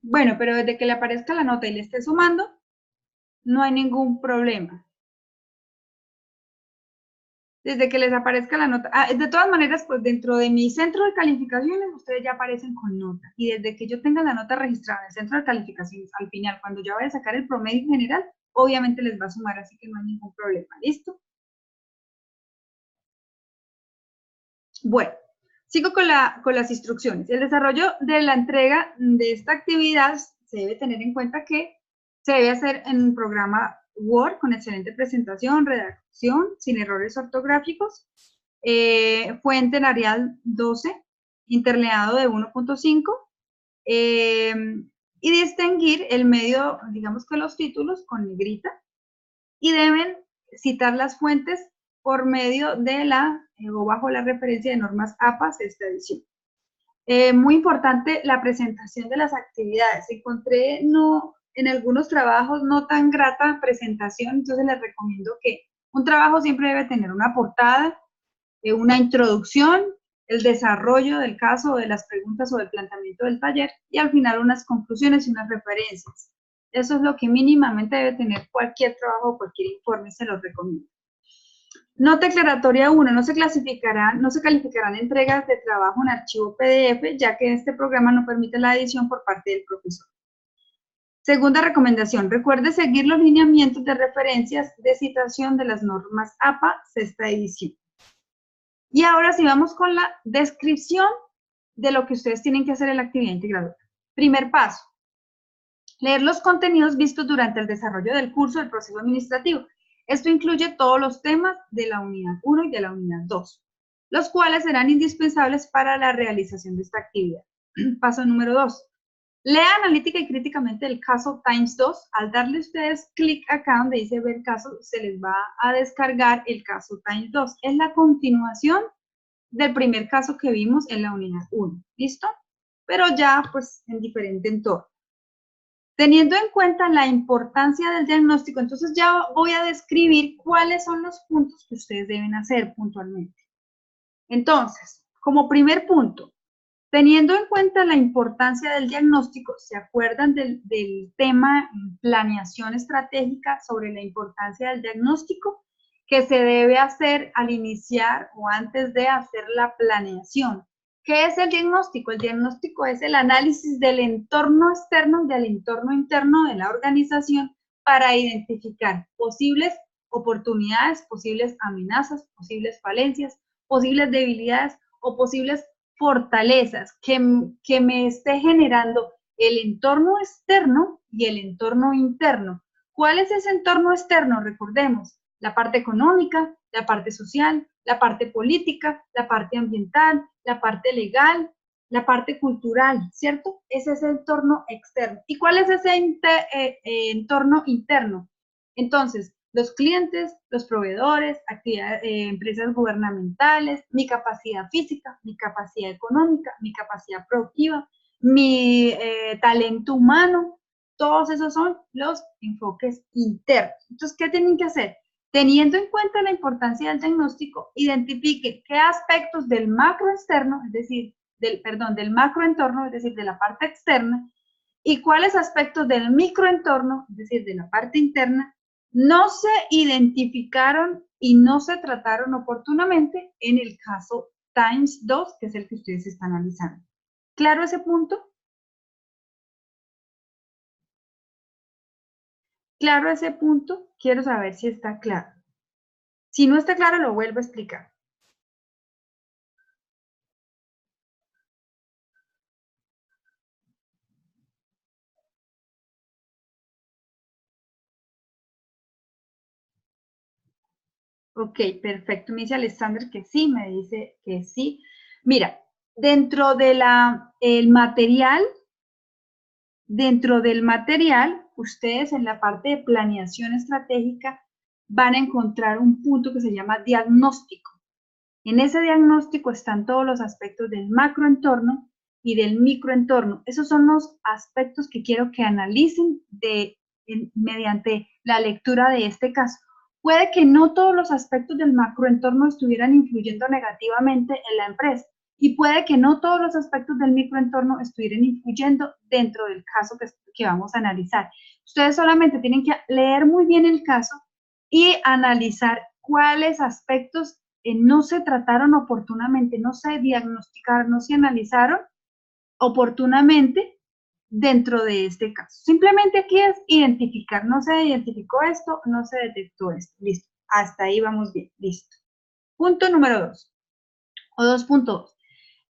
Bueno, pero desde que le aparezca la nota y le esté sumando, no hay ningún problema. Desde que les aparezca la nota. De todas maneras, pues dentro de mi centro de calificaciones, ustedes ya aparecen con nota. Y desde que yo tenga la nota registrada en el centro de calificaciones, al final, cuando yo vaya a sacar el promedio general, obviamente les va a sumar, así que no hay ningún problema. ¿Listo? Bueno, sigo con las instrucciones. El desarrollo de la entrega de esta actividad se debe tener en cuenta que se debe hacer en un programa Word con excelente presentación, redacción, sin errores ortográficos, fuente en Arial 12, interleado de 1.5, y distinguir el medio, digamos que los títulos con negrita, y deben citar las fuentes por medio de o bajo la referencia de normas APA, sexta edición. Muy importante la presentación de las actividades. Encontré en algunos trabajos no tan grata presentación, entonces les recomiendo que un trabajo siempre debe tener una portada, una introducción, el desarrollo del caso, de las preguntas o del planteamiento del taller, y al final unas conclusiones y unas referencias. Eso es lo que mínimamente debe tener cualquier trabajo o cualquier informe, se los recomiendo. Nota aclaratoria 1, no se calificarán entregas de trabajo en archivo PDF, ya que este programa no permite la edición por parte del profesor. Segunda recomendación, recuerde seguir los lineamientos de referencias de citación de las normas APA, sexta edición. Y ahora sí vamos con la descripción de lo que ustedes tienen que hacer en la actividad integradora. Primer paso, leer los contenidos vistos durante el desarrollo del curso del proceso administrativo. Esto incluye todos los temas de la unidad 1 y de la unidad 2, los cuales serán indispensables para la realización de esta actividad. Paso número 2. Lea analítica y críticamente el caso Times 2. Al darle ustedes clic acá donde dice ver caso, se les va a descargar el caso Times 2. Es la continuación del primer caso que vimos en la unidad 1. ¿Listo? Pero ya pues en diferente entorno. Teniendo en cuenta la importancia del diagnóstico, entonces ya voy a describir cuáles son los puntos que ustedes deben hacer puntualmente. Entonces, como primer punto, teniendo en cuenta la importancia del diagnóstico, ¿se acuerdan del tema planeación estratégica sobre la importancia del diagnóstico? Que se debe hacer al iniciar o antes de hacer la planeación. ¿Qué es el diagnóstico? El diagnóstico es el análisis del entorno externo y del entorno interno de la organización para identificar posibles oportunidades, posibles amenazas, posibles falencias, posibles debilidades o posibles fortalezas que me esté generando el entorno externo y el entorno interno. ¿Cuál es ese entorno externo? Recordemos, la parte económica, la parte social, la parte política, la parte ambiental, la parte legal, la parte cultural, ¿cierto? Ese es el entorno externo. ¿Y cuál es ese entorno interno? Entonces, los clientes, los proveedores, empresas gubernamentales, mi capacidad física, mi capacidad económica, mi capacidad productiva, mi talento humano, todos esos son los enfoques internos. Entonces, ¿qué tienen que hacer? Teniendo en cuenta la importancia del diagnóstico, identifique qué aspectos del macro externo, es decir, del macroentorno, es decir, de la parte externa, y cuáles aspectos del microentorno, es decir, de la parte interna, no se identificaron y no se trataron oportunamente en el caso Times 2, que es el que ustedes están analizando. ¿Claro ese punto? ¿Claro ese punto? Quiero saber si está claro. Si no está claro, lo vuelvo a explicar. Ok, perfecto. Me dice Alexander que sí, me dice que sí. Mira, dentro de dentro del material, ustedes en la parte de planeación estratégica van a encontrar un punto que se llama diagnóstico. En ese diagnóstico están todos los aspectos del macroentorno y del microentorno. Esos son los aspectos que quiero que analicen mediante la lectura de este caso. Puede que no todos los aspectos del macroentorno estuvieran influyendo negativamente en la empresa y puede que no todos los aspectos del microentorno estuvieran influyendo dentro del caso que vamos a analizar. Ustedes solamente tienen que leer muy bien el caso y analizar cuáles aspectos no se trataron oportunamente, no se diagnosticaron, no se analizaron oportunamente dentro de este caso. Simplemente aquí es identificar, no se identificó esto, no se detectó esto, listo. Hasta ahí vamos bien, listo. Punto número 2, o 2.2.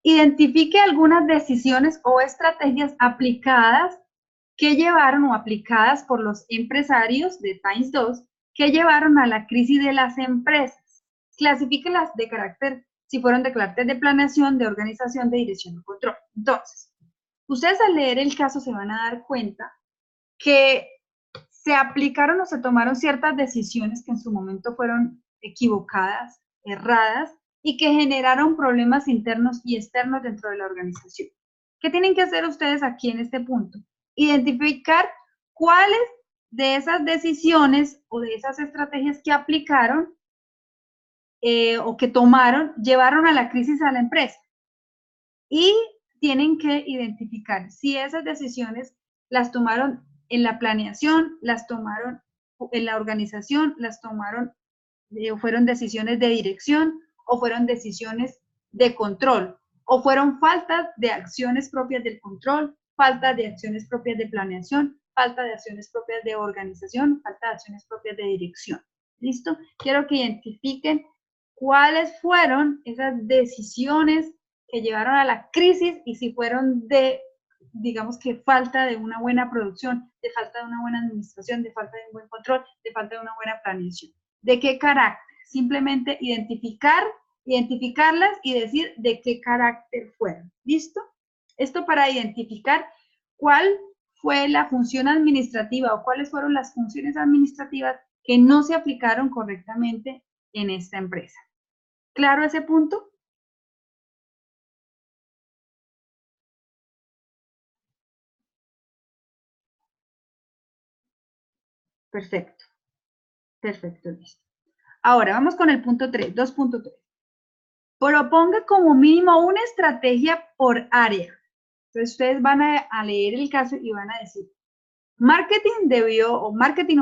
Identifique algunas decisiones o estrategias aplicadas que llevaron o aplicadas por los empresarios de Times 2 que llevaron a la crisis de las empresas. Clasifíquelas de carácter, si fueron de carácter de planeación, de organización, de dirección o control. Entonces, ustedes al leer el caso se van a dar cuenta que se aplicaron o se tomaron ciertas decisiones que en su momento fueron equivocadas, erradas, y que generaron problemas internos y externos dentro de la organización. ¿Qué tienen que hacer ustedes aquí en este punto? Identificar cuáles de esas decisiones o de esas estrategias que aplicaron o que tomaron llevaron a la crisis a la empresa. Y tienen que identificar si esas decisiones las tomaron en la planeación, las tomaron en la organización, las tomaron, fueron decisiones de dirección o fueron decisiones de control o fueron faltas de acciones propias del control, falta de acciones propias de planeación, falta de acciones propias de organización, falta de acciones propias de dirección. ¿Listo? Quiero que identifiquen cuáles fueron esas decisiones que llevaron a la crisis y si fueron de, digamos que falta de una buena producción, de falta de una buena administración, de falta de un buen control, de falta de una buena planeación. ¿De qué carácter? Simplemente identificarlas y decir de qué carácter fueron. ¿Listo? Esto para identificar cuál fue la función administrativa o cuáles fueron las funciones administrativas que no se aplicaron correctamente en esta empresa. ¿Claro ese punto? Perfecto. Perfecto, listo. Ahora vamos con el punto 3, 2.3. Proponga como mínimo una estrategia por área. Entonces ustedes van a leer el caso y van a decir, marketing o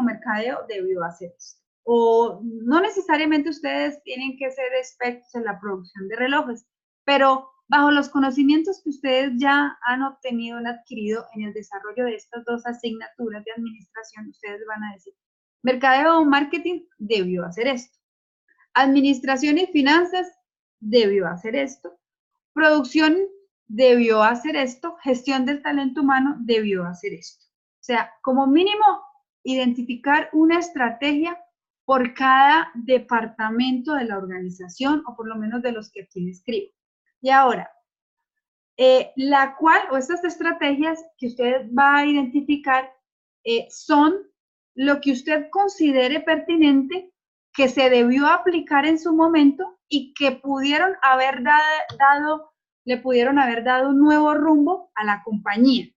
mercadeo debió hacer esto. O no necesariamente ustedes tienen que ser expertos en la producción de relojes, pero bajo los conocimientos que ustedes ya han obtenido, han adquirido en el desarrollo de estas dos asignaturas de administración, ustedes van a decir, mercadeo o marketing debió hacer esto. Administración y finanzas debió hacer esto. Producción debió hacer esto. Gestión del talento humano debió hacer esto. O sea, como mínimo, identificar una estrategia por cada departamento de la organización o por lo menos de los que aquí escribo. Y ahora, la cual, o estas estrategias que usted va a identificar, son lo que usted considere pertinente, que se debió aplicar en su momento y que pudieron haber le pudieron haber dado un nuevo rumbo a la compañía.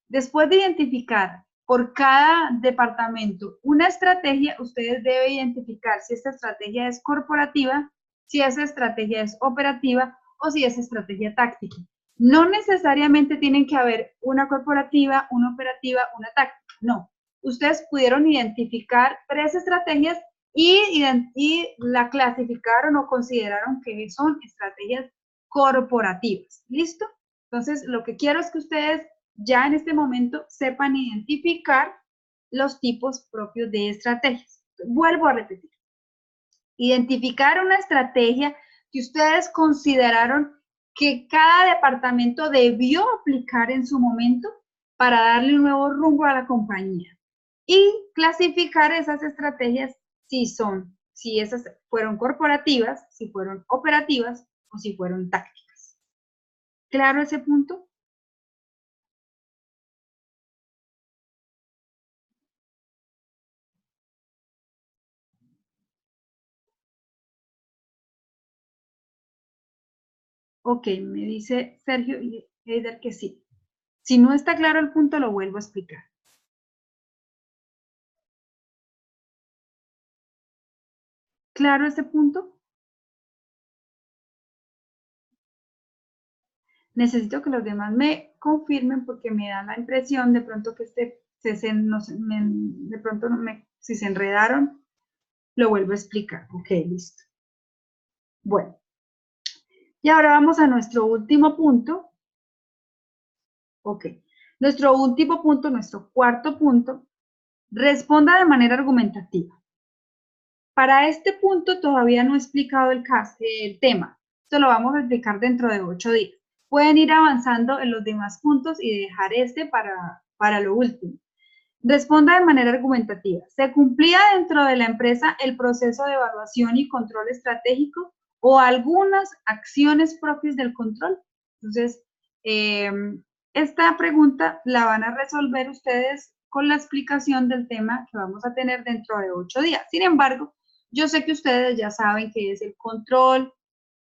Después de identificar por cada departamento una estrategia, ustedes deben identificar si esta estrategia es corporativa, si esa estrategia es operativa o si es estrategia táctica. No necesariamente tienen que haber una corporativa, una operativa, una táctica, no. Ustedes pudieron identificar 3 estrategias y la clasificaron o consideraron que son estrategias corporativas. ¿Listo? Entonces, lo que quiero es que ustedes ya en este momento sepan identificar los tipos propios de estrategias. Vuelvo a repetir. Identificar una estrategia que ustedes consideraron que cada departamento debió aplicar en su momento para darle un nuevo rumbo a la compañía. Y clasificar esas estrategias si esas fueron corporativas, si fueron operativas o si fueron tácticas. ¿Claro ese punto? Ok, me dice Sergio y Eider que sí. Si no está claro el punto, lo vuelvo a explicar. ¿Claro ese punto? Necesito que los demás me confirmen porque me da la impresión de pronto que si se enredaron, lo vuelvo a explicar. Ok, listo. Bueno, y ahora vamos a nuestro último punto. Ok, nuestro último punto, nuestro cuarto punto, responda de manera argumentativa. Para este punto todavía no he explicado el tema. Esto lo vamos a explicar dentro de 8 días. Pueden ir avanzando en los demás puntos y dejar este para lo último. Responda de manera argumentativa. ¿Se cumplía dentro de la empresa el proceso de evaluación y control estratégico o algunas acciones propias del control? Entonces, esta pregunta la van a resolver ustedes con la explicación del tema que vamos a tener dentro de 8 días. Sin embargo, yo sé que ustedes ya saben qué es el control,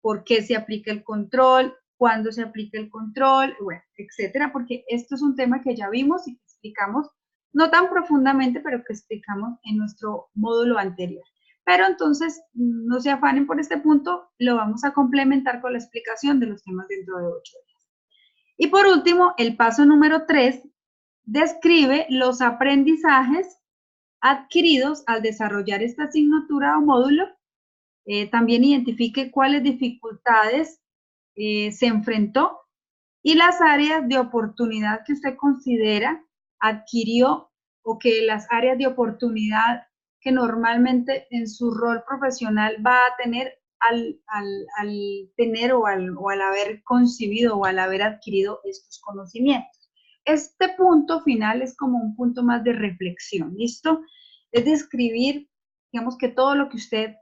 por qué se aplica el control, cuándo se aplica el control, bueno, etcétera, porque esto es un tema que ya vimos y que explicamos, no tan profundamente, pero que explicamos en nuestro módulo anterior. Pero entonces, no se afanen por este punto, lo vamos a complementar con la explicación de los temas dentro de 8 días. Y por último, el paso número 3 describe los aprendizajes adquiridos al desarrollar esta asignatura o módulo. También identifique cuáles dificultades se enfrentó y las áreas de oportunidad que usted considera adquirió o que las áreas de oportunidad que normalmente en su rol profesional va a tener al tener o al haber concibido o al haber adquirido estos conocimientos. Este punto final es como un punto más de reflexión, ¿listo? Es describir, digamos, que todo lo que usted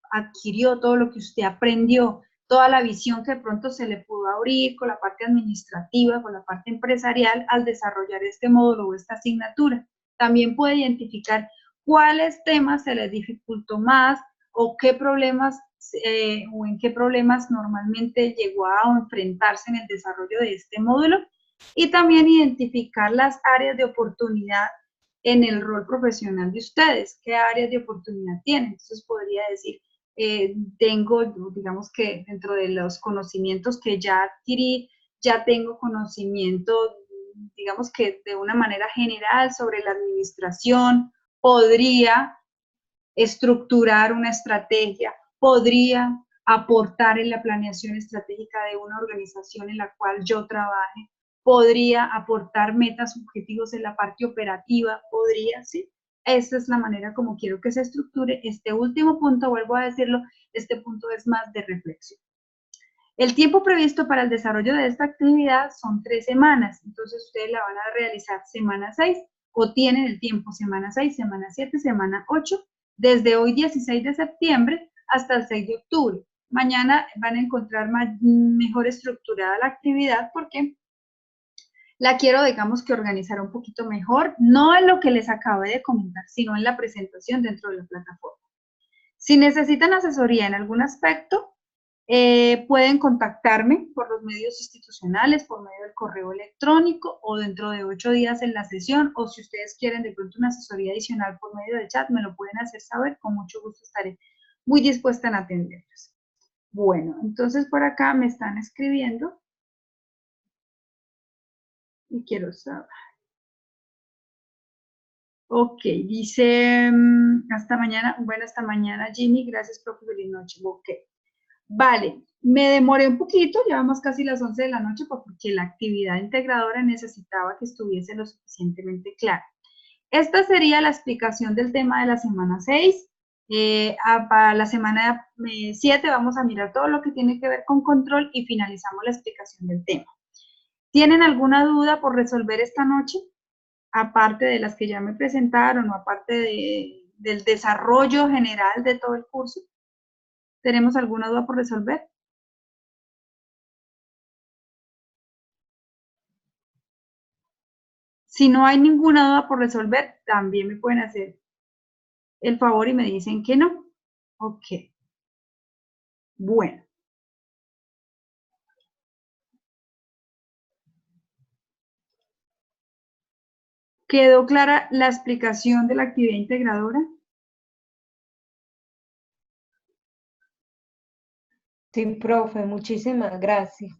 adquirió, todo lo que usted aprendió, toda la visión que de pronto se le pudo abrir con la parte administrativa, con la parte empresarial al desarrollar este módulo o esta asignatura. También puede identificar cuáles temas se les dificultó más o qué problemas o en qué problemas normalmente llegó a enfrentarse en el desarrollo de este módulo, y también identificar las áreas de oportunidad en el rol profesional de ustedes, qué áreas de oportunidad tienen. Entonces podría decir, tengo, digamos que dentro de los conocimientos que ya adquirí, ya tengo conocimiento, digamos que de una manera general sobre la administración, podría estructurar una estrategia, podría aportar en la planeación estratégica de una organización en la cual yo trabaje, podría aportar metas, objetivos en la parte operativa, podría, ¿sí? Esta es la manera como quiero que se estructure. Este último punto, vuelvo a decirlo, este punto es más de reflexión. El tiempo previsto para el desarrollo de esta actividad son 3 semanas, entonces ustedes la van a realizar semana 6 o tienen el tiempo semana 6, semana 7, semana 8, desde hoy 16 de septiembre hasta el 6 de octubre. mañana van a encontrar mejor estructurada la actividad porque la quiero, digamos, que organizar un poquito mejor, no en lo que les acabé de comentar, sino en la presentación dentro de la plataforma. Si necesitan asesoría en algún aspecto, pueden contactarme por los medios institucionales, por medio del correo electrónico o dentro de 8 días en la sesión, o si ustedes quieren de pronto una asesoría adicional por medio de chat, me lo pueden hacer saber, con mucho gusto estaré muy dispuesta en atenderlos. Bueno, entonces por acá me están escribiendo y quiero saber. Ok, dice, hasta mañana, bueno, hasta mañana, Jimmy, gracias, profe, feliz noche. Ok, vale, me demoré un poquito, llevamos casi las 11 de la noche porque la actividad integradora necesitaba que estuviese lo suficientemente clara. Esta sería la explicación del tema de la semana 6. Para la semana 7 vamos a mirar todo lo que tiene que ver con control y finalizamos la explicación del tema. ¿Tienen alguna duda por resolver esta noche? Aparte de las que ya me presentaron o aparte del desarrollo general de todo el curso. ¿Tenemos alguna duda por resolver? Si no hay ninguna duda por resolver, también me pueden hacer el favor y me dicen que no. Ok. Bueno. ¿Quedó clara la explicación de la actividad integradora? Sí, profe, muchísimas gracias.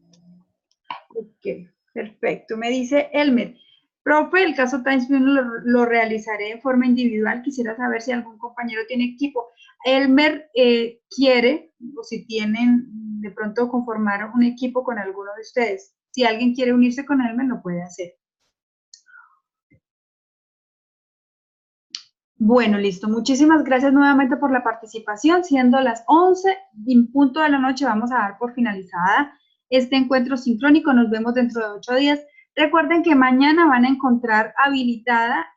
Ok, perfecto. Me dice Elmer, profe, el caso TimesView lo realizaré de forma individual. Quisiera saber si algún compañero tiene equipo. Elmer quiere, o si tienen de pronto conformar un equipo con alguno de ustedes. Si alguien quiere unirse con Elmer, lo puede hacer. Bueno, listo. Muchísimas gracias nuevamente por la participación. Siendo las 11 en punto de la noche, vamos a dar por finalizada este encuentro sincrónico. Nos vemos dentro de 8 días. Recuerden que mañana van a encontrar habilitada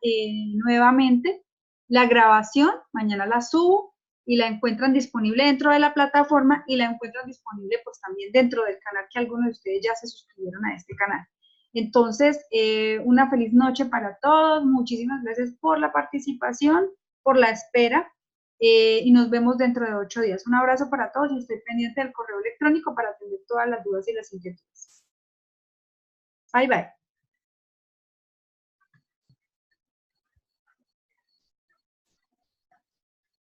nuevamente la grabación. Mañana la subo y la encuentran disponible dentro de la plataforma y la encuentran disponible pues también dentro del canal que algunos de ustedes ya se suscribieron a este canal. Entonces, una feliz noche para todos. Muchísimas gracias por la participación, por la espera y nos vemos dentro de 8 días. Un abrazo para todos y estoy pendiente del correo electrónico para atender todas las dudas y las inquietudes. Bye, bye.